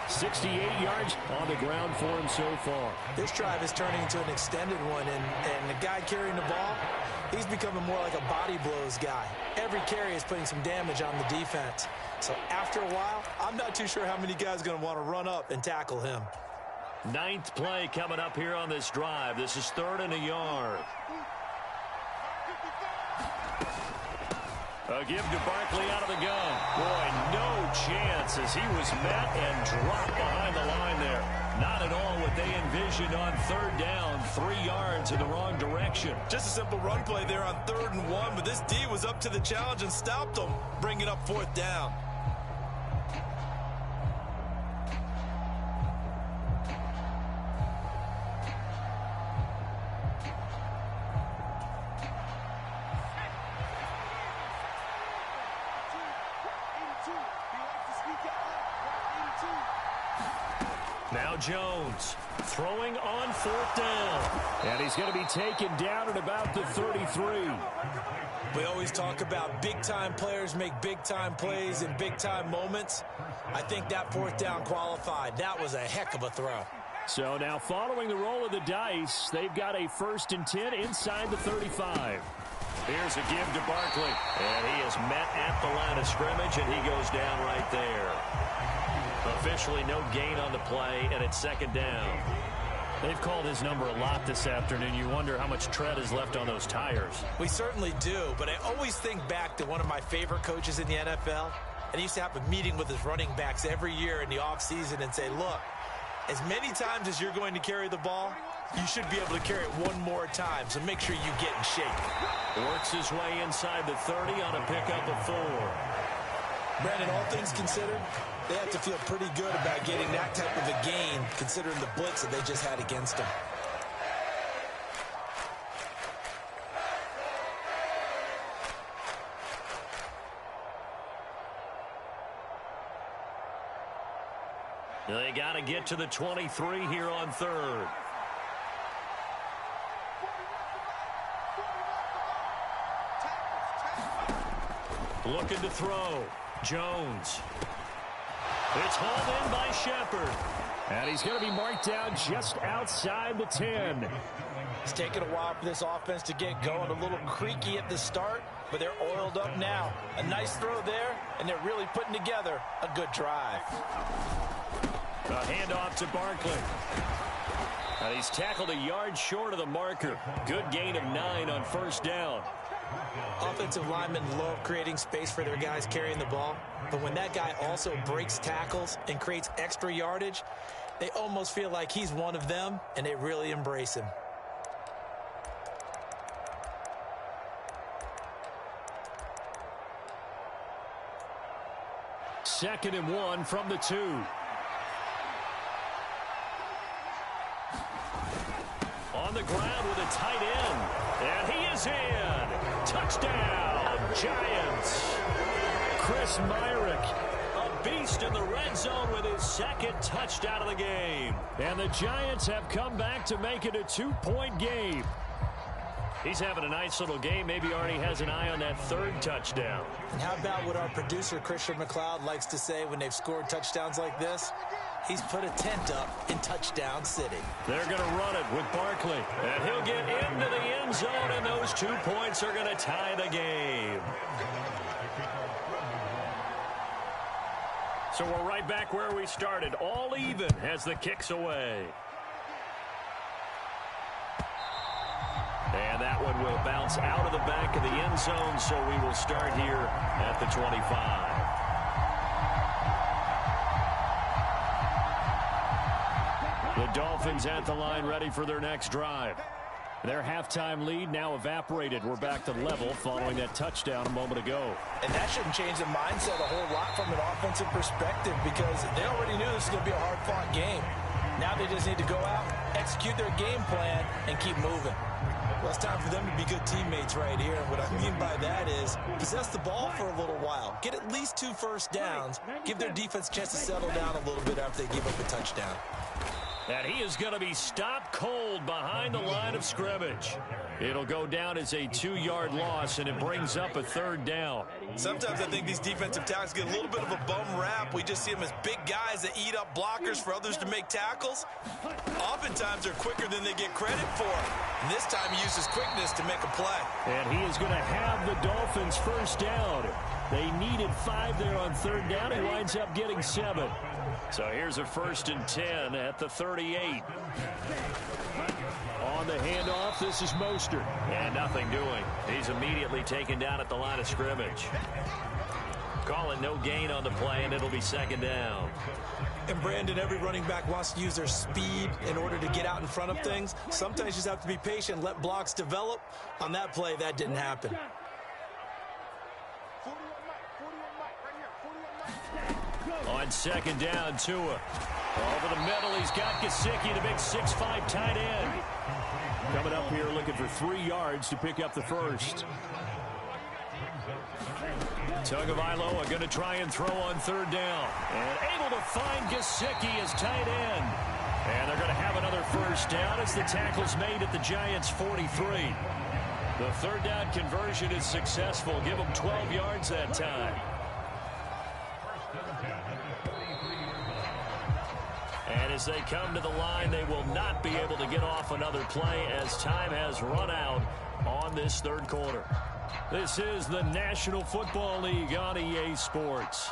[SPEAKER 5] 68 yards on the ground for him so far.
[SPEAKER 3] This drive is turning into an extended one, and the guy carrying the ball, he's becoming more like a body blows guy. Every carry is putting some damage on the defense. So after a while, I'm not too sure how many guys are going to want to run up and tackle him.
[SPEAKER 5] 9th play coming up here on this drive. This is 3rd and a yard. A give to Barkley out of the gun. Boy, no chance as he was met and dropped behind the line there. Not at all what they envisioned on 3rd down. 3 yards in the wrong direction.
[SPEAKER 3] Just a simple run play there on 3rd and 1, but this D was up to the challenge and stopped them, bringing up 4th down.
[SPEAKER 5] Now Jones throwing on 4th down. And he's going to be taken down at about the 33.
[SPEAKER 3] We always talk about big-time players make big-time plays in big-time moments. I think that 4th down qualified. That was a heck of a throw.
[SPEAKER 5] So now following the roll of the dice, they've got a 1st and 10 inside the 35. Here's a give to Barkley. And he is met at the line of scrimmage, and he goes down right there. Officially no gain on the play, and it's 2nd down. They've called his number a lot this afternoon. You wonder how much tread is left on those tires.
[SPEAKER 3] We certainly do, but I always think back to one of my favorite coaches in the NFL, and he used to have a meeting with his running backs every year in the offseason and say, look, as many times as you're going to carry the ball, you should be able to carry it one more time, so make sure you get in shape.
[SPEAKER 5] Works his way inside the 30 on a pickup of 4.
[SPEAKER 3] Brandon, all things considered, they have to feel pretty good about getting that type of a gain, considering the blitz that they just had against them.
[SPEAKER 5] They got to get to the 23 here on 3rd. Looking to throw. Jones. It's hauled in by Shepard. And he's going to be marked down just outside the 10.
[SPEAKER 3] It's taken a while for this offense to get going. A little creaky at the start. but they're oiled up now. A nice throw there, and they're really putting together a good drive.
[SPEAKER 5] A handoff to Barkley. And he's tackled a yard short of the marker. Good gain of 9 on first down.
[SPEAKER 3] Offensive linemen love creating space for their guys carrying the ball, but when that guy also breaks tackles and creates extra yardage, they almost feel like he's one of them, and they really embrace him.
[SPEAKER 5] Second and 1 from the 2. On the ground with a tight end. And he is in. Touchdown, Giants. Chris Myrick, a beast in the red zone with his second touchdown of the game. And the Giants have come back to make it a 2-point game. He's having a nice little game. Maybe already has an eye on that third touchdown.
[SPEAKER 3] And how about what our producer, Christian McLeod, likes to say when they've scored touchdowns like this? He's put a tent up in Touchdown City.
[SPEAKER 5] They're going to run it with Barkley. And he'll get into the end zone, and those 2 points are going to tie the game. So we're right back where we started. All even as the kick's away. And that one will bounce out of the back of the end zone, so we will start here at the 25. The Dolphins at the line, ready for their next drive. Their halftime lead now evaporated. We're back to level following that touchdown a moment ago.
[SPEAKER 3] And that shouldn't change the mindset a whole lot from an offensive perspective, because they already knew this was going to be a hard-fought game. Now they just need to go out, execute their game plan, and keep moving. Well, it's time for them to be good teammates right here. And what I mean by that is possess the ball for a little while. Get at least 2 first downs. Give their defense a chance to settle down a little bit after they give up a touchdown.
[SPEAKER 5] And he is going to be stopped cold behind the line of scrimmage. It'll go down as a 2-yard loss, and it brings up a third down.
[SPEAKER 3] Sometimes I think these defensive tackles get a little bit of a bum rap. We just see them as big guys that eat up blockers for others to make tackles. Oftentimes they're quicker than they get credit for. And this time he uses quickness to make a play.
[SPEAKER 5] And he is going to have the Dolphins first down. They needed 5 there on third down. He winds up getting 7. So here's a 1st and 10 at the 38. On the handoff, this is Mostert. And nothing doing. He's immediately taken down at the line of scrimmage. Calling no gain on the play, and it'll be 2nd down.
[SPEAKER 3] And Brandon, every running back wants to use their speed in order to get out in front of things. Sometimes you just have to be patient, let blocks develop. On that play, that didn't happen.
[SPEAKER 5] On 2nd down, Tua. Over the middle, he's got Gesicki, the big 6'5" tight end. Coming up here looking for 3 yards to pick up the first. Tagovailoa going to try and throw on 3rd down. And able to find Gesicki as tight end. And they're going to have another first down as the tackle's made at the Giants' 43. The 3rd down conversion is successful. Give them 12 yards that time. And as they come to the line, they will not be able to get off another play as time has run out on this 3rd quarter. This is the National Football League on EA Sports.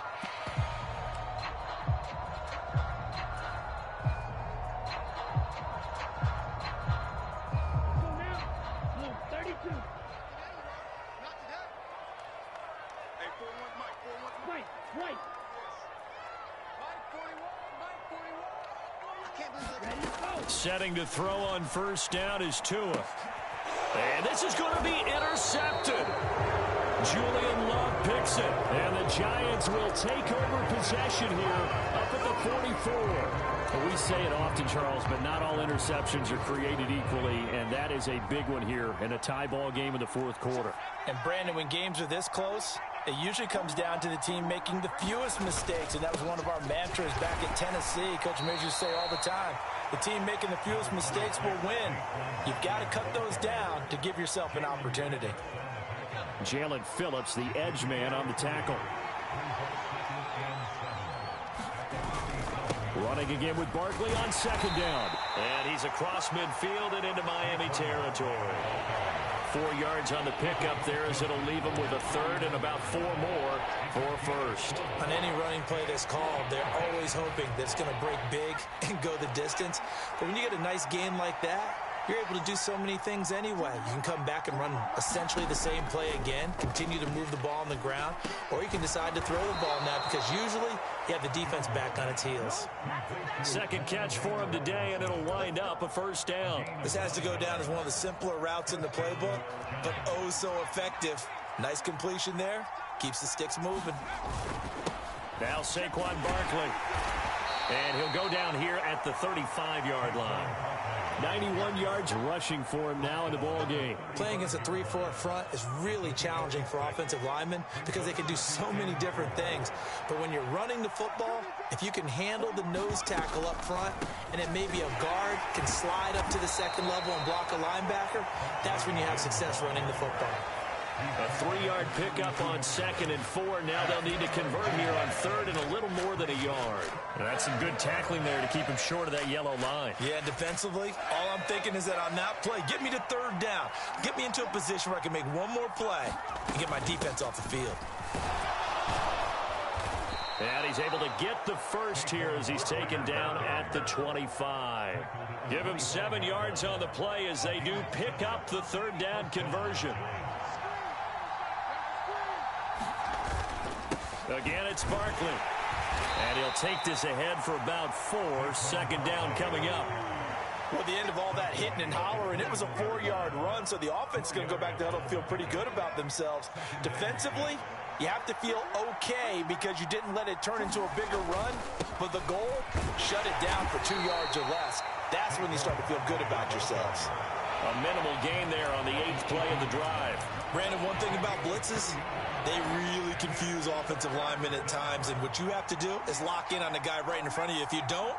[SPEAKER 5] Setting to throw on 1st down is Tua. And this is going to be intercepted. Julian Love picks it. And the Giants will take over possession here up at the 44. Well, we say it often, Charles, but not all interceptions are created equally. And that is a big one here in a tie ball game in the 4th quarter.
[SPEAKER 3] And Brandon, when games are this close, it usually comes down to the team making the fewest mistakes. And that was one of our mantras back at Tennessee. Coach Measures used to say all the time, the team making the fewest mistakes will win. You've got to cut those down to give yourself an opportunity.
[SPEAKER 5] Jalen Phillips, the edge man on the tackle. Running again with Barkley on 2nd down. And he's across midfield and into Miami territory. 4 yards on the pickup there, as it'll leave him with a third and about 4 more for first.
[SPEAKER 3] On any running play that's called, they're always hoping that it's going to break big and go the distance. But when you get a nice gain like that, you're able to do so many things anyway. You can come back and run essentially the same play again, continue to move the ball on the ground, or you can decide to throw the ball now because usually you have the defense back on its heels.
[SPEAKER 5] Second catch for him today, and it'll wind up a first down.
[SPEAKER 3] This has to go down as one of the simpler routes in the playbook, but oh so effective. Nice completion there. Keeps the sticks moving.
[SPEAKER 5] Now Saquon Barkley. And he'll go down here at the 35-yard line. 91 yards rushing for him now in the ball game.
[SPEAKER 3] Playing against a 3-4 front is really challenging for offensive linemen because they can do so many different things. But when you're running the football, if you can handle the nose tackle up front and then maybe a guard can slide up to the second level and block a linebacker, that's when you have success running the football.
[SPEAKER 5] A 3-yard pickup on 2nd and 4. Now they'll need to convert here on 3rd and a little more than a yard. And that's some good tackling there to keep him short of that yellow line.
[SPEAKER 3] Yeah, defensively, all I'm thinking is that on that play, get me to 3rd down. Get me into a position where I can make one more play and get my defense off the field.
[SPEAKER 5] And he's able to get the first here as he's taken down at the 25. Give him 7 yards on the play as they do pick up the 3rd down conversion. Again, it's Barkley. And he'll take this ahead for about 4. 2nd down coming up.
[SPEAKER 3] Well, at the end of all that hitting and hollering, it was a 4-yard run, so the offense is going to go back to huddle and feel pretty good about themselves. Defensively, you have to feel okay because you didn't let it turn into a bigger run, but the goal, shut it down for 2 yards or less. That's when you start to feel good about yourselves.
[SPEAKER 5] A minimal gain there on the 8th play of the drive.
[SPEAKER 3] Brandon, one thing about blitzes, they really confuse offensive linemen at times, and what you have to do is lock in on the guy right in front of you. If you don't,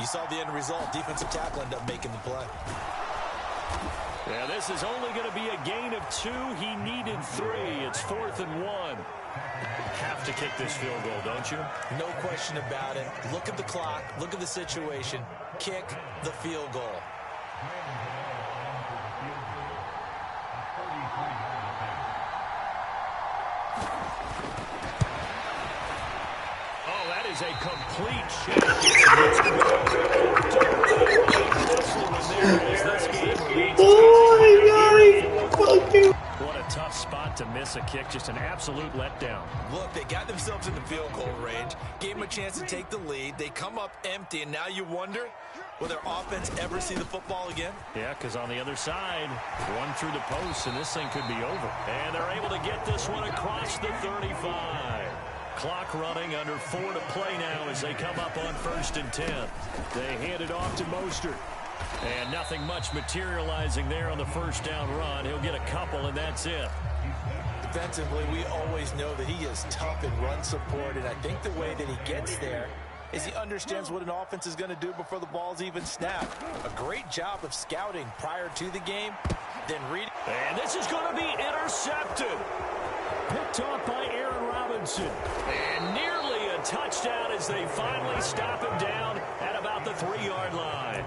[SPEAKER 3] you saw the end result. Defensive tackle ended up making the play.
[SPEAKER 5] Yeah, this is only going to be a gain of 2. He needed 3. It's 4th and 1. Have to kick this field goal, don't you?
[SPEAKER 3] No question about it. Look at the clock. Look at the situation. Kick the field goal.
[SPEAKER 5] Oh, that is a complete shot. What a tough spot to miss a kick. Just an absolute letdown.
[SPEAKER 3] Look, they got themselves in the field goal range, gave them a chance to take the lead. They come up empty, and now you wonder, will their offense ever see the football again?
[SPEAKER 5] Yeah, because on the other side, one through the post, and this thing could be over. And they're able to get this one across the 35. Clock running, under 4 to play now as they come up on 1st and 10. They hand it off to Mostert. And nothing much materializing there on the first down run. He'll get a couple, and that's it.
[SPEAKER 3] Defensively, we always know that he is tough in run support, and I think the way that he gets there is he understands what an offense is going to do before the ball's even snapped. A great job of scouting prior to the game, then reading.
[SPEAKER 5] And this is going to be intercepted. Picked off by Aaron Robinson. And nearly a touchdown as they finally stop him down at about the 3-yard line.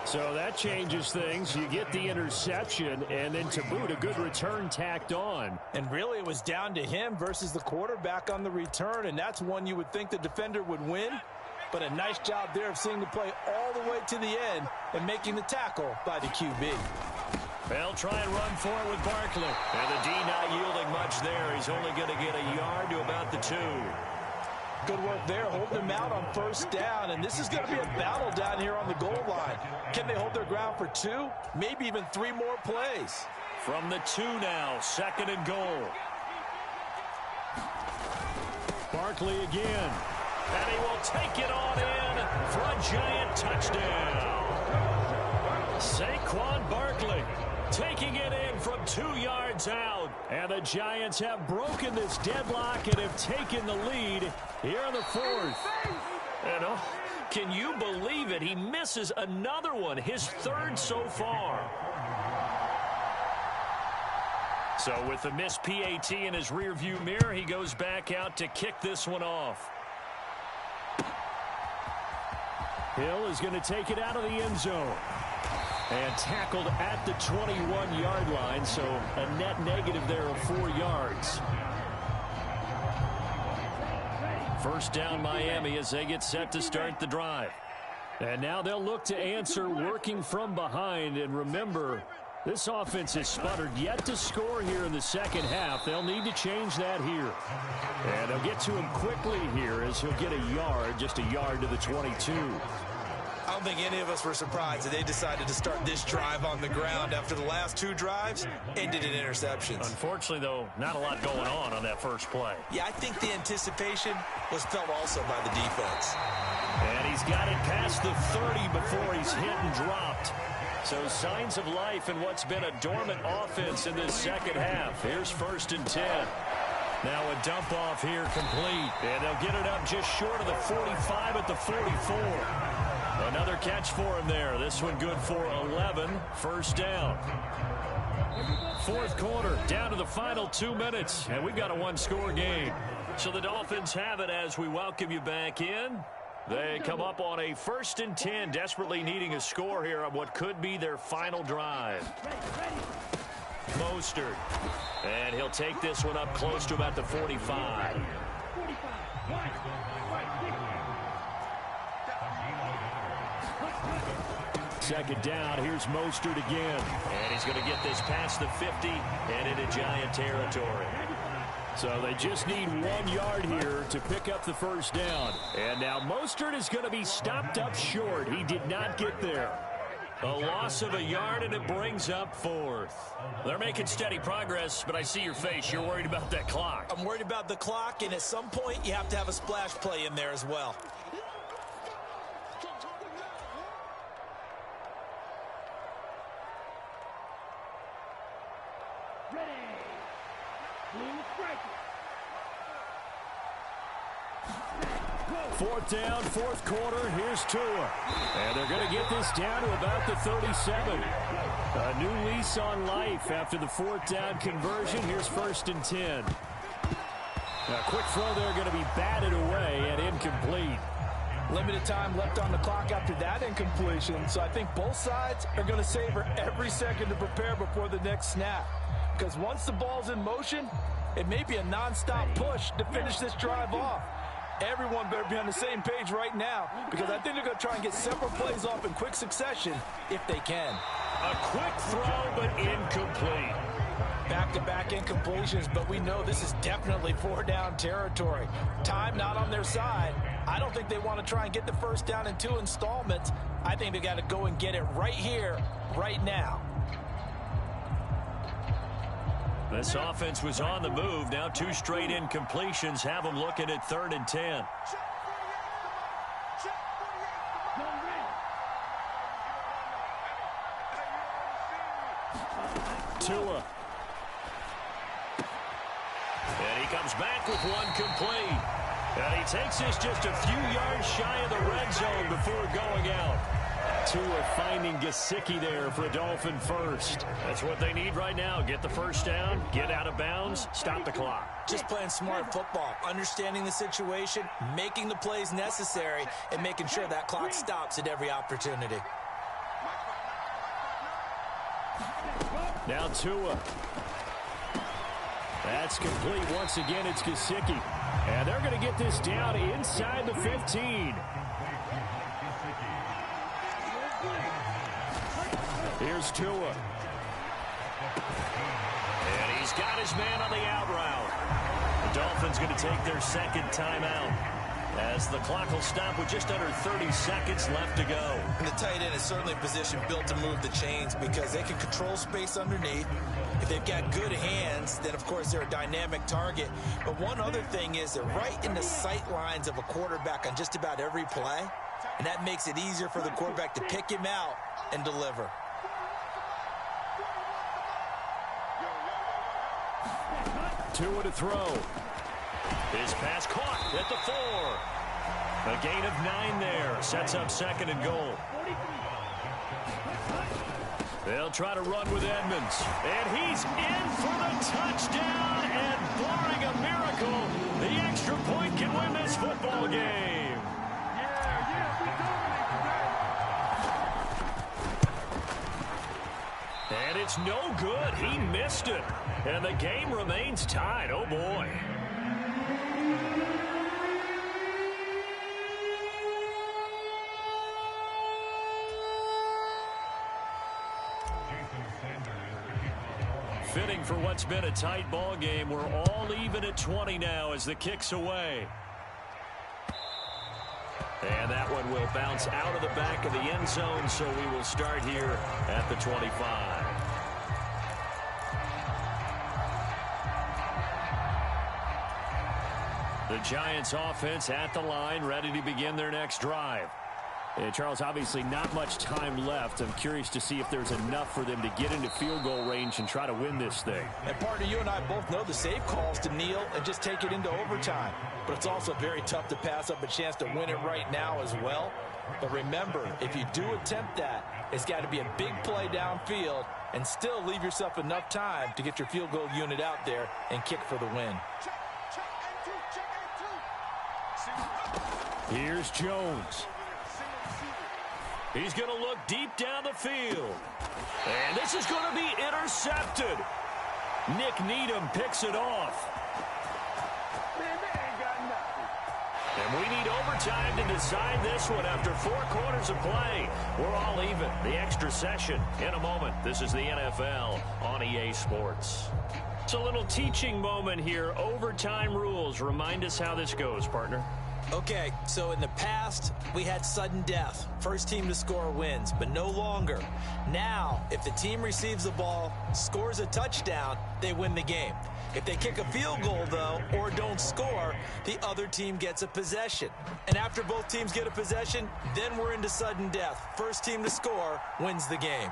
[SPEAKER 5] So that changes things. You get the interception, and then to boot, a good return tacked on.
[SPEAKER 3] And really, it was down to him versus the quarterback on the return, and that's one you would think the defender would win. But a nice job there of seeing the play all the way to the end and making the tackle by the QB.
[SPEAKER 5] They'll try and run for it with Barkley. And the D not yielding much there. He's only going to get a yard to about the 2.
[SPEAKER 3] Good work there, holding them out on 1st down, and this is going to be a battle down here on the goal line. Can they hold their ground for 2, maybe even 3 more plays?
[SPEAKER 5] From the 2 now, 2nd and goal. Barkley again, and he will take it on in for a giant touchdown. Saquon Barkley taking it in from 2 yards out. And the Giants have broken this deadlock and have taken the lead here in the 4th. And oh, can you believe it? He misses another one, his 3rd so far. So with the missed PAT in his rearview mirror, he goes back out to kick this one off. Hill is going to take it out of the end zone. And tackled at the 21-yard line, so a net negative there of 4 yards. First down Miami as they get set to start the drive. And now they'll look to answer working from behind. And remember, this offense has sputtered yet to score here in the second half. They'll need to change that here. And they'll get to him quickly here as he'll get a yard, just a yard to the 22.
[SPEAKER 3] I don't think any of us were surprised that they decided to start this drive on the ground after the last 2 drives ended in interceptions.
[SPEAKER 2] Unfortunately, though, not a lot going on that first play.
[SPEAKER 3] Yeah, I think the anticipation was felt also by the defense.
[SPEAKER 5] And he's got it past the 30 before he's hit and dropped. So signs of life in what's been a dormant offense in this second half. Here's 1st and 10. Now a dump off here complete. And they'll get it up just short of the 45 at the 44. Another catch for him there. This one good for 11. First down. 4th quarter, down to the final 2 minutes. And we've got a 1-score game. So the Dolphins have it as we welcome you back in. They come up on a 1st and 10, desperately needing a score here on what could be their final drive. Mostert. And he'll take this one up close to about the 45. Second down, here's Mostert again. And he's going to get this past the 50 and into Giant territory. So they just need 1 yard here to pick up the first down. And now Mostert is going to be stopped up short. He did not get there. A loss of a yard, and it brings up 4th. They're making steady progress, but I see your face. You're worried about that clock.
[SPEAKER 3] I'm worried about the clock, and at some point you have to have a splash play in there as well.
[SPEAKER 5] Fourth down, 4th quarter. Here's Tua. And they're going to get this down to about the 37. A new lease on life after the 4th down conversion. Here's 1st and 10. A quick throw there going to be batted away and incomplete.
[SPEAKER 3] Limited time left on the clock after that incompletion, so I think both sides are going to savor every second to prepare before the next snap. Because once the ball's in motion, it may be a non-stop push to finish this drive off. Everyone better be on the same page right now, because I think they're going to try and get several plays off in quick succession if they can.
[SPEAKER 5] A quick throw, but incomplete.
[SPEAKER 3] Back-to-back incompletions, but we know this is definitely 4-down territory. Time not on their side. I don't think they want to try and get the first down in 2 installments. I think they got to go and get it right here, right now.
[SPEAKER 5] This offense was on the move. Now 2 straight incompletions have them looking at 3rd and 10. Tua. And he comes back with 1 complete. And he takes this just a few yards shy of the red zone before going out. Tua finding Gesicki there for a Dolphin first. That's what they need right now. Get the first down, get out of bounds, stop the clock.
[SPEAKER 3] Just playing smart football, understanding the situation, making the plays necessary, and making sure that clock stops at every opportunity.
[SPEAKER 5] Now Tua. That's complete. Once again, it's Gesicki. And they're going to get this down inside the 15. Here's Tua. And he's got his man on the out route. The Dolphins going to take their second timeout as the clock will stop with just under 30 seconds left to go.
[SPEAKER 3] And the tight end is certainly a position built to move the chains because they can control space underneath. If they've got good hands, then of course they're a dynamic target. But one other thing is they're right in the sight lines of a quarterback on just about every play. And that makes it easier for the quarterback to pick him out and deliver.
[SPEAKER 5] Tua to throw. His pass caught at the 4. A gain of 9 there. Sets up 2nd and goal. They'll try to run with Edmonds. And he's in for the touchdown. And barring a miracle, the extra point can win this football game.
[SPEAKER 2] it's no good. He missed it. And the game remains tied. Oh, boy. Fitting for what's been a tight ball game. We're all even at 20 now as the kick's away. And that one will bounce out of the back of the end zone, so we will start here at the 25. The Giants offense at the line, ready to begin their next drive. And Charles, obviously not much time left. I'm curious to see if there's enough for them to get into field goal range and try to win this thing.
[SPEAKER 3] And partner, you and I both know the safe calls to kneel and just take it into overtime. But it's also very tough to pass up a chance to win it right now as well. But remember, if you do attempt that, it's got to be a big play downfield and still leave yourself enough time to get your field goal unit out there and kick for the win.
[SPEAKER 2] Here's Jones. He's going to look deep down the field. And this is going to be intercepted. Nick Needham picks it off. And we need overtime to decide this one after 4 quarters of play. We're all even. The extra session in a moment. This is the NFL on EA Sports. It's a little teaching moment here. Overtime rules. Remind us how this goes, partner.
[SPEAKER 3] Okay, so in the past, we had sudden death. First team to score wins, but no longer. Now, if the team receives the ball, scores a touchdown, they win the game. If they kick a field goal, though, or don't score, the other team gets a possession. And after both teams get a possession, then we're into sudden death. First team to score wins the game.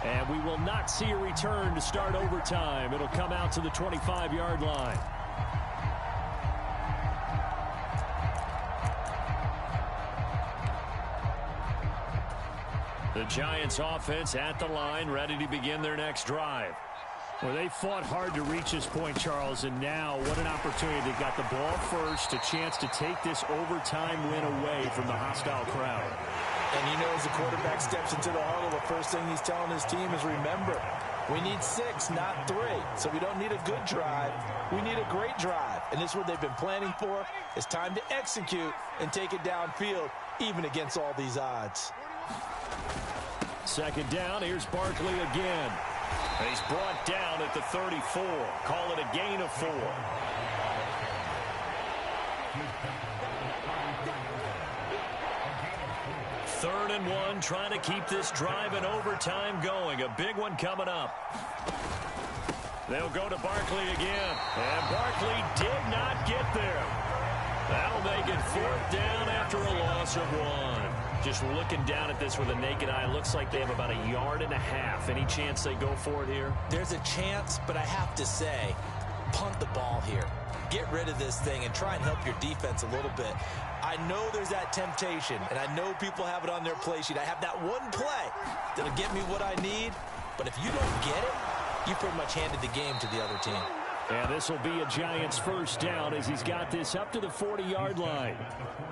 [SPEAKER 2] And we will not see a return to start overtime. It'll come out to the 25-yard line. The Giants offense at the line, ready to begin their next drive. Well, they fought hard to reach this point, Charles, and now what an opportunity. They got the ball first, a chance to take this overtime win away from the hostile crowd.
[SPEAKER 3] And you know, as the quarterback steps into the huddle, the first thing he's telling his team is, remember, we need 6, not 3. So we don't need a good drive. We need a great drive. And this is what they've been planning for. It's time to execute and take it downfield, even against all these odds.
[SPEAKER 2] Second down, here's Barkley again. And he's brought down at the 34. Call it a gain of 4. Third and 1, trying to keep this drive in overtime going. A big one coming up. They'll go to Barkley again. And Barkley did not get there. That'll make it 4th down after a loss of 1. Just looking down at this with a naked eye, looks like they have about 1.5 yards. Any chance they go for it here?
[SPEAKER 3] There's a chance, but I have to say, punt the ball here. Get rid of this thing and try and help your defense a little bit. I know there's that temptation, and I know people have it on their play sheet. I have that one play that'll get me what I need, but if you don't get it, you pretty much handed the game to the other team.
[SPEAKER 2] And this will be a Giants first down as he's got this up to the 40-yard line.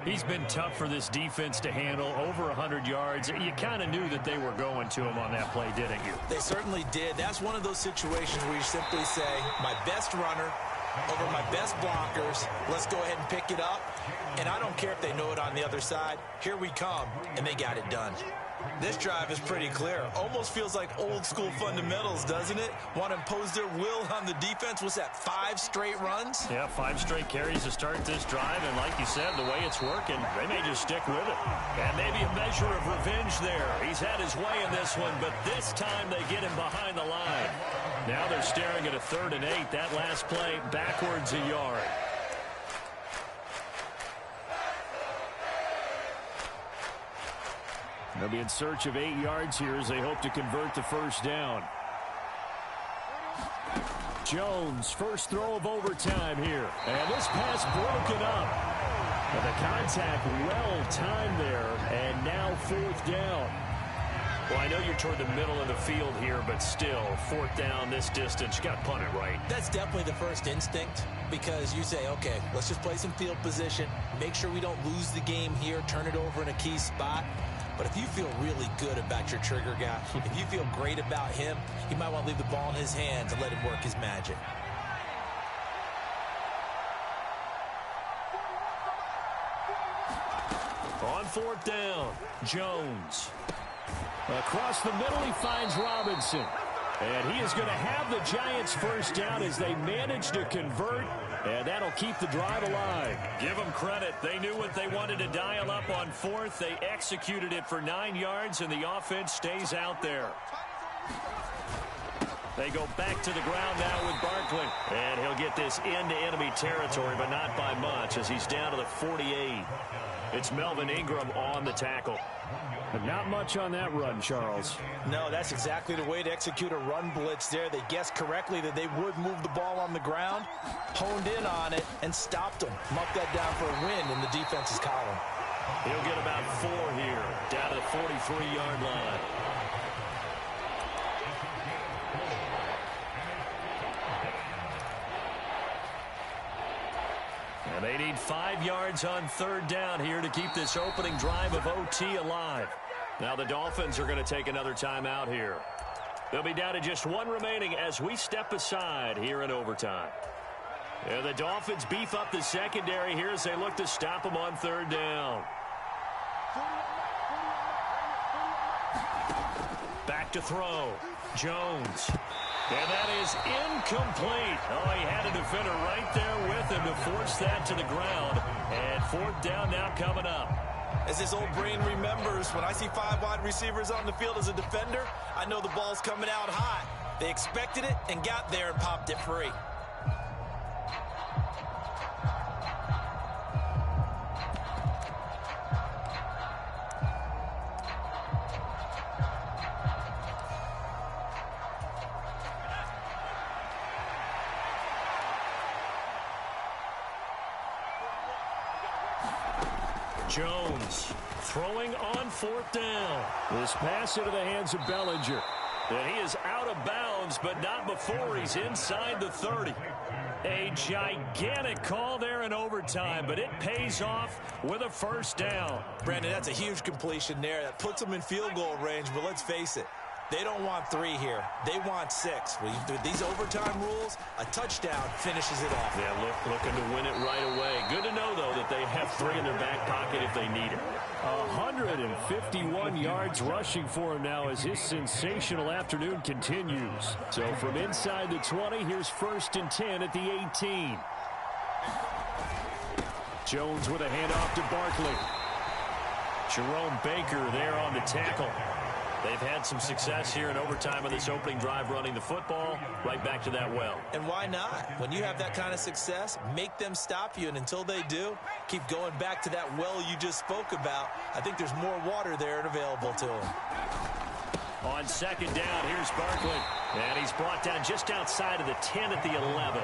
[SPEAKER 2] He's been tough for this defense to handle, over 100 yards. You kind of knew that they were going to him on that play, didn't you?
[SPEAKER 3] They certainly did. That's one of those situations where you simply say, my best runner over my best blockers, let's go ahead and pick it up. And I don't care if they know it on the other side. Here we come, and they got it done. This drive is pretty clear. Almost feels like old school fundamentals, doesn't it? Want to impose their will on the defense. What's that, 5 straight runs?
[SPEAKER 2] Yeah, 5 straight carries to start this drive. And like you said, the way it's working, they may just stick with it. And maybe a measure of revenge there. He's had his way in this one, but this time they get him behind the line. Now they're staring at a 3rd and 8. That last play backwards 1 yard. They'll be in search of 8 yards here as they hope to convert the first down. Jones, first throw of overtime here. And this pass broken up. And the contact well timed there. And now 4th down. Well, I know you're toward the middle of the field here, but still, 4th down this distance, you got to punt it right.
[SPEAKER 3] That's definitely the first instinct, because you say, okay, let's just play some field position, make sure we don't lose the game here, turn it over in a key spot. But if you feel really good about your trigger guy, if you feel great about him, you might want to leave the ball in his hands and let him work his magic.
[SPEAKER 5] On fourth down, Jones. Across the middle, he finds Robinson. And he is going to have the Giants first down as they manage to convert, and that'll keep the drive alive. Give them credit. They knew what they wanted to dial up on fourth. They executed it for 9 yards, and the offense stays out there. They go back to the ground now with Barkley. And he'll get this into enemy territory, but not by much as he's down to the 48. It's Melvin Ingram on the tackle. But not much on that run, Charles.
[SPEAKER 3] No, that's exactly the way to execute a run blitz there. They guessed correctly that they would move the ball on the ground, honed in on it, and stopped them. Marked that down for a win in the defense's column.
[SPEAKER 5] He'll get about 4 here, down to the 43-yard line. And they need 5 yards on third down here to keep this opening drive of OT alive. Now the Dolphins are going to take another timeout here. They'll be down to just 1 remaining as we step aside here in overtime. And the Dolphins beef up the secondary here as they look to stop them on third down. Back to throw. Jones. And that is incomplete. Oh, he had a defender right there with him to force that to the ground. And fourth down now coming up.
[SPEAKER 3] As his old brain remembers, when I see 5 wide receivers on the field as a defender, I know the ball's coming out hot. They expected it and got there and popped it free.
[SPEAKER 5] Jones throwing on fourth down. This pass into the hands of Bellinger. And he is out of bounds, but not before he's inside the 30. A gigantic call there in overtime, but it pays off with a first down.
[SPEAKER 3] Brandon, that's a huge completion there. That puts them in field goal range, but let's face it. They don't want 3 here. They want 6. With these overtime rules, a touchdown finishes it off.
[SPEAKER 5] Yeah, looking to win it right away. Good to know, though, that they have 3 in their back pocket if they need it. 151 yards rushing for him now as his sensational afternoon continues. So from inside the 20, here's 1st and 10 at the 18. Jones with a handoff to Barkley. Jerome Baker there on the tackle. They've had some success here in overtime on this opening drive running the football. Right back to that well.
[SPEAKER 3] And why not? When you have that kind of success, make them stop you. And until they do, keep going back to that well you just spoke about. I think there's more water there and available to them.
[SPEAKER 5] On second down, here's Barkley. And he's brought down just outside of the 10 at the 11.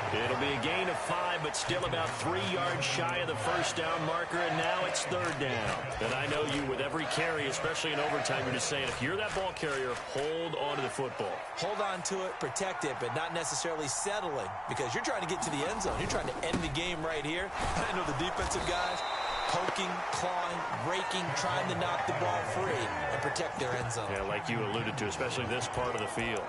[SPEAKER 5] It'll be a gain of 5, but still about 3 yards shy of the first down marker, and now it's third down. And I know you, with every carry, especially in overtime, you're just saying, if you're that ball carrier, hold on to the football.
[SPEAKER 3] Hold on to it, protect it, but not necessarily settling, because you're trying to get to the end zone. You're trying to end the game right here. I know the defensive guys poking, clawing, raking, trying to knock the ball free and protect their end zone.
[SPEAKER 5] Yeah, like you alluded to, especially this part of the field.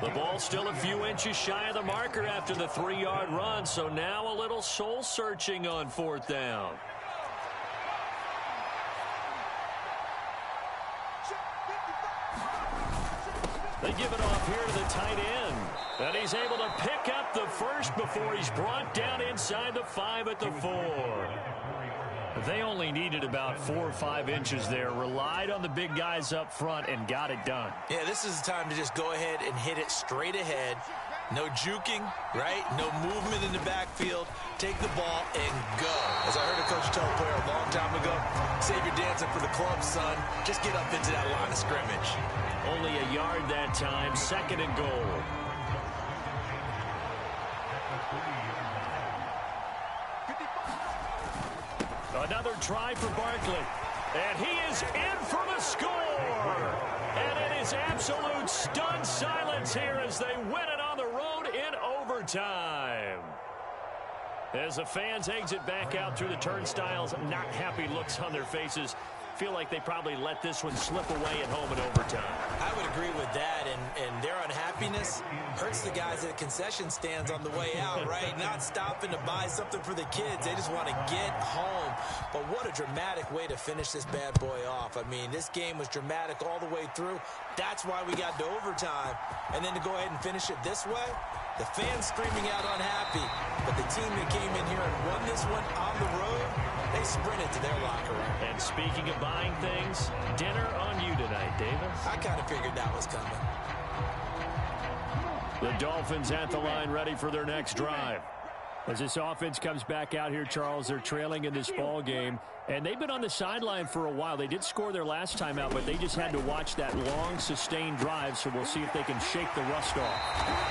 [SPEAKER 5] The ball still a few inches shy of the marker after the 3-yard run, so now a little soul-searching on fourth down. They give it off here to the tight end. And he's able to pick up the first before he's brought down inside the 5 at the 4. They only needed about 4 or 5 inches there, relied on the big guys up front, and got it done.
[SPEAKER 3] Yeah, this is the time to just go ahead and hit it straight ahead. No juking, right? No movement in the backfield. Take the ball and go. As I heard a coach tell a player a long time ago, save your dancing for the club, son. Just get up into that line of scrimmage.
[SPEAKER 5] Only a yard that time, 2nd and goal. Another try for Barkley. And he is in for the score. And it is absolute stunned silence here as they win it on the road in overtime. As the fans exit back out through the turnstiles, not happy looks on their faces. feel like they probably let this one slip away at home in overtime.
[SPEAKER 3] I would agree with that, and their unhappiness hurts the guys at the concession stands on the way out, right? Not stopping to buy something for the kids. They just want to get home. But what a dramatic way to finish this bad boy off. I mean, this game was dramatic all the way through. That's why we got to overtime. And then to go ahead and finish it this way, the fans screaming out unhappy. But the team that came in here and won this one on the road, they sprinted to their locker room.
[SPEAKER 5] And speaking of buying things, dinner on you tonight, Davis.
[SPEAKER 3] I kind of figured that was coming.
[SPEAKER 5] The Dolphins at the line, ready for their next drive. As this offense comes back out here, Charles, they're trailing in this ball game. And they've been on the sideline for a while. They did score their last time out, but they just had to watch that long, sustained drive, so we'll see if they can shake the rust off.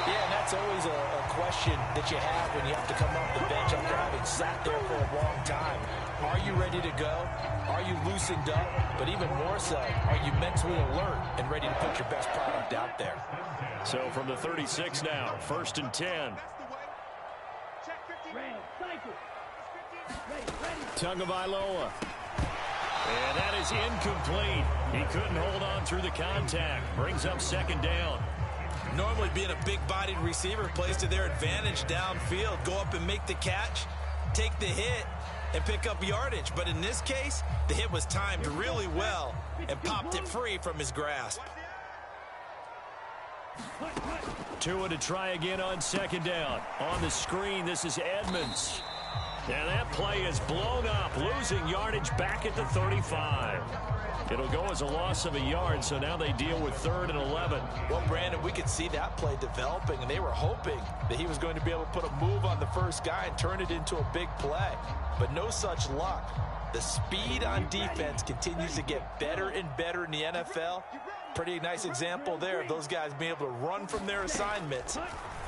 [SPEAKER 3] Yeah, and that's always a question that you have when you have to come off the bench after having sat there for a long time. Are you ready to go? Are you loosened up? But even more so, are you mentally alert and ready to put your best product out there?
[SPEAKER 5] So from the 36 now, 1st and 10. Tagovailoa. And that is incomplete. He couldn't hold on through the contact. Brings up 2nd down.
[SPEAKER 3] Normally being a big-bodied receiver plays to their advantage downfield. Go up and make the catch, take the hit, and pick up yardage. But in this case, the hit was timed really well and popped it free from his grasp.
[SPEAKER 5] Tua to try again on 2nd down. On the screen, this is Edmonds. And that play is blown up, losing yardage back at the 35. It'll go as a loss of a yard, so now they deal with 3rd and 11.
[SPEAKER 3] Well, Brandon, we could see that play developing, and they were hoping that he was going to be able to put a move on the first guy and turn it into a big play. But no such luck. The speed on defense continues to get better and better in the NFL. Pretty nice example there of those guys being able to run from their assignments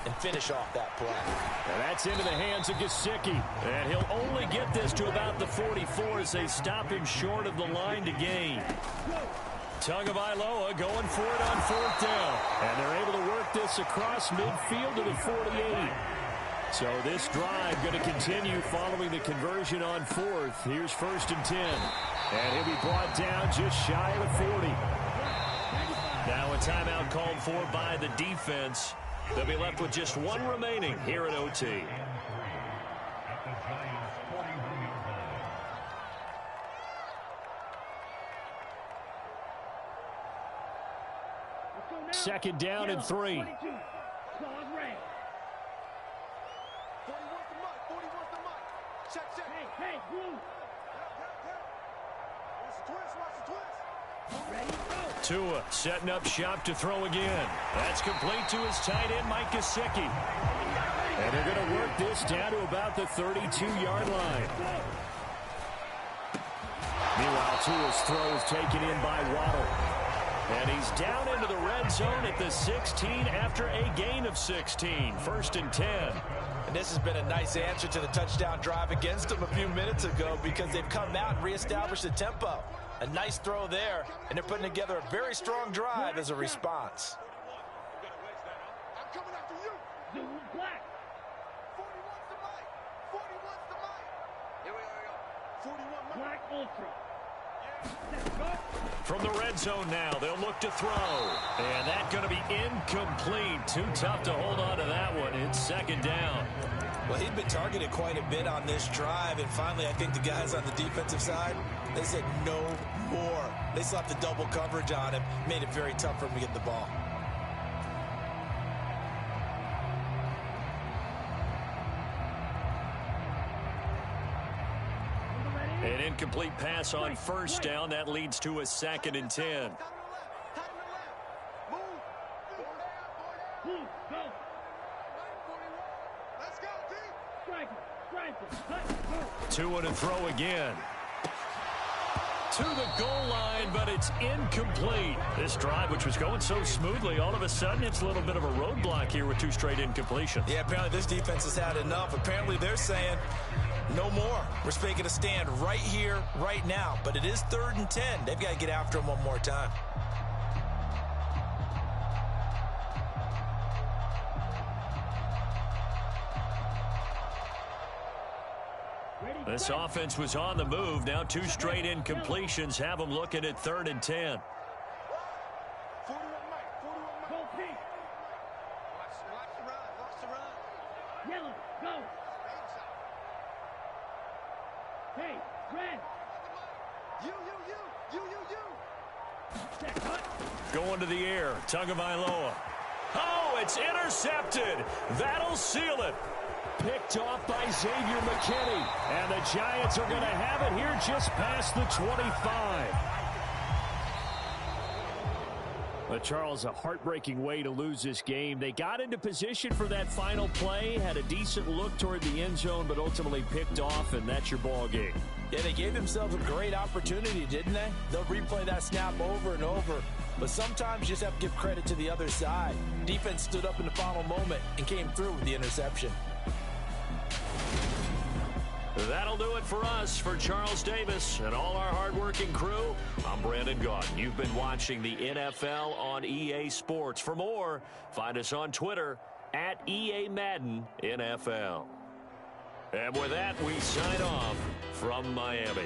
[SPEAKER 3] and finish off that play.
[SPEAKER 5] And that's into the hands of Gesicki. And he'll only get this to about the 44 as they stop him short of the line to gain. Tagovailoa going for it on 4th down. And they're able to work this across midfield to the 48. So this drive going to continue following the conversion on 4th. Here's 1st and 10. And he'll be brought down just shy of the 40. Now a timeout called for by the defense. They'll be left with just one remaining here at OT. Second down and 3. Tua setting up shop to throw again. That's complete to his tight end, Mike Gesicki. And they're going to work this down to about the 32-yard line. Meanwhile, Tua's throw is taken in by Waddle. And he's down into the red zone at the 16 after a gain of 16. 1st and 10.
[SPEAKER 3] And this has been a nice answer to the touchdown drive against them a few minutes ago because they've come out and reestablished the tempo. A nice throw there, and they're putting together a very strong drive as a response.
[SPEAKER 6] I'm coming after you. Black. 41's the mic. 41's the mic. Here we go. 41 Black Ultra.
[SPEAKER 5] From the red zone now, they'll look to throw. And that's going to be incomplete. Too tough to hold on to that one. It's 2nd down.
[SPEAKER 3] Well, he'd been targeted quite a bit on this drive, and finally I think the guys on the defensive side, they said no more. They slapped the double coverage on him, made it very tough for him to get the ball.
[SPEAKER 5] An incomplete pass on 1st down. That leads to a 2nd and 10. Tua to throw again. To the goal line, but it's incomplete. This drive, which was going so smoothly, all of a sudden it's a little bit of a roadblock here with 2 straight incompletions.
[SPEAKER 3] Yeah, apparently this defense has had enough. Apparently they're saying no more. We're making a stand right here, right now. But it is 3rd and 10. They've got to get after him one more time.
[SPEAKER 6] Ready?
[SPEAKER 2] This offense was on the move. Now 2 straight incompletions have them looking at 3rd and 10.
[SPEAKER 6] 41 Mike. 41 Mike. Go Pete. Watch the run. Watch the run.
[SPEAKER 11] Yellow, go. Hey, red.
[SPEAKER 6] You.
[SPEAKER 2] Going to the air. Tagovailoa. Oh, it's intercepted. That'll seal it. Picked off by Xavier McKinney. And the Giants are going to have it here just past the 25. But Charles, a heartbreaking way to lose this game. They got into position for that final play, had a decent look toward the end zone, but ultimately picked off, and that's your ball game.
[SPEAKER 3] Yeah, they gave themselves a great opportunity, didn't they? They'll replay that snap over and over. But sometimes you just have to give credit to the other side. Defense stood up in the final moment and came through with the interception.
[SPEAKER 2] That'll do it for us. For Charles Davis and all our hardworking crew, I'm Brandon Gaudin. You've been watching the NFL on EA Sports. For more, find us on Twitter at EA Madden NFL. And with that, we sign off from Miami.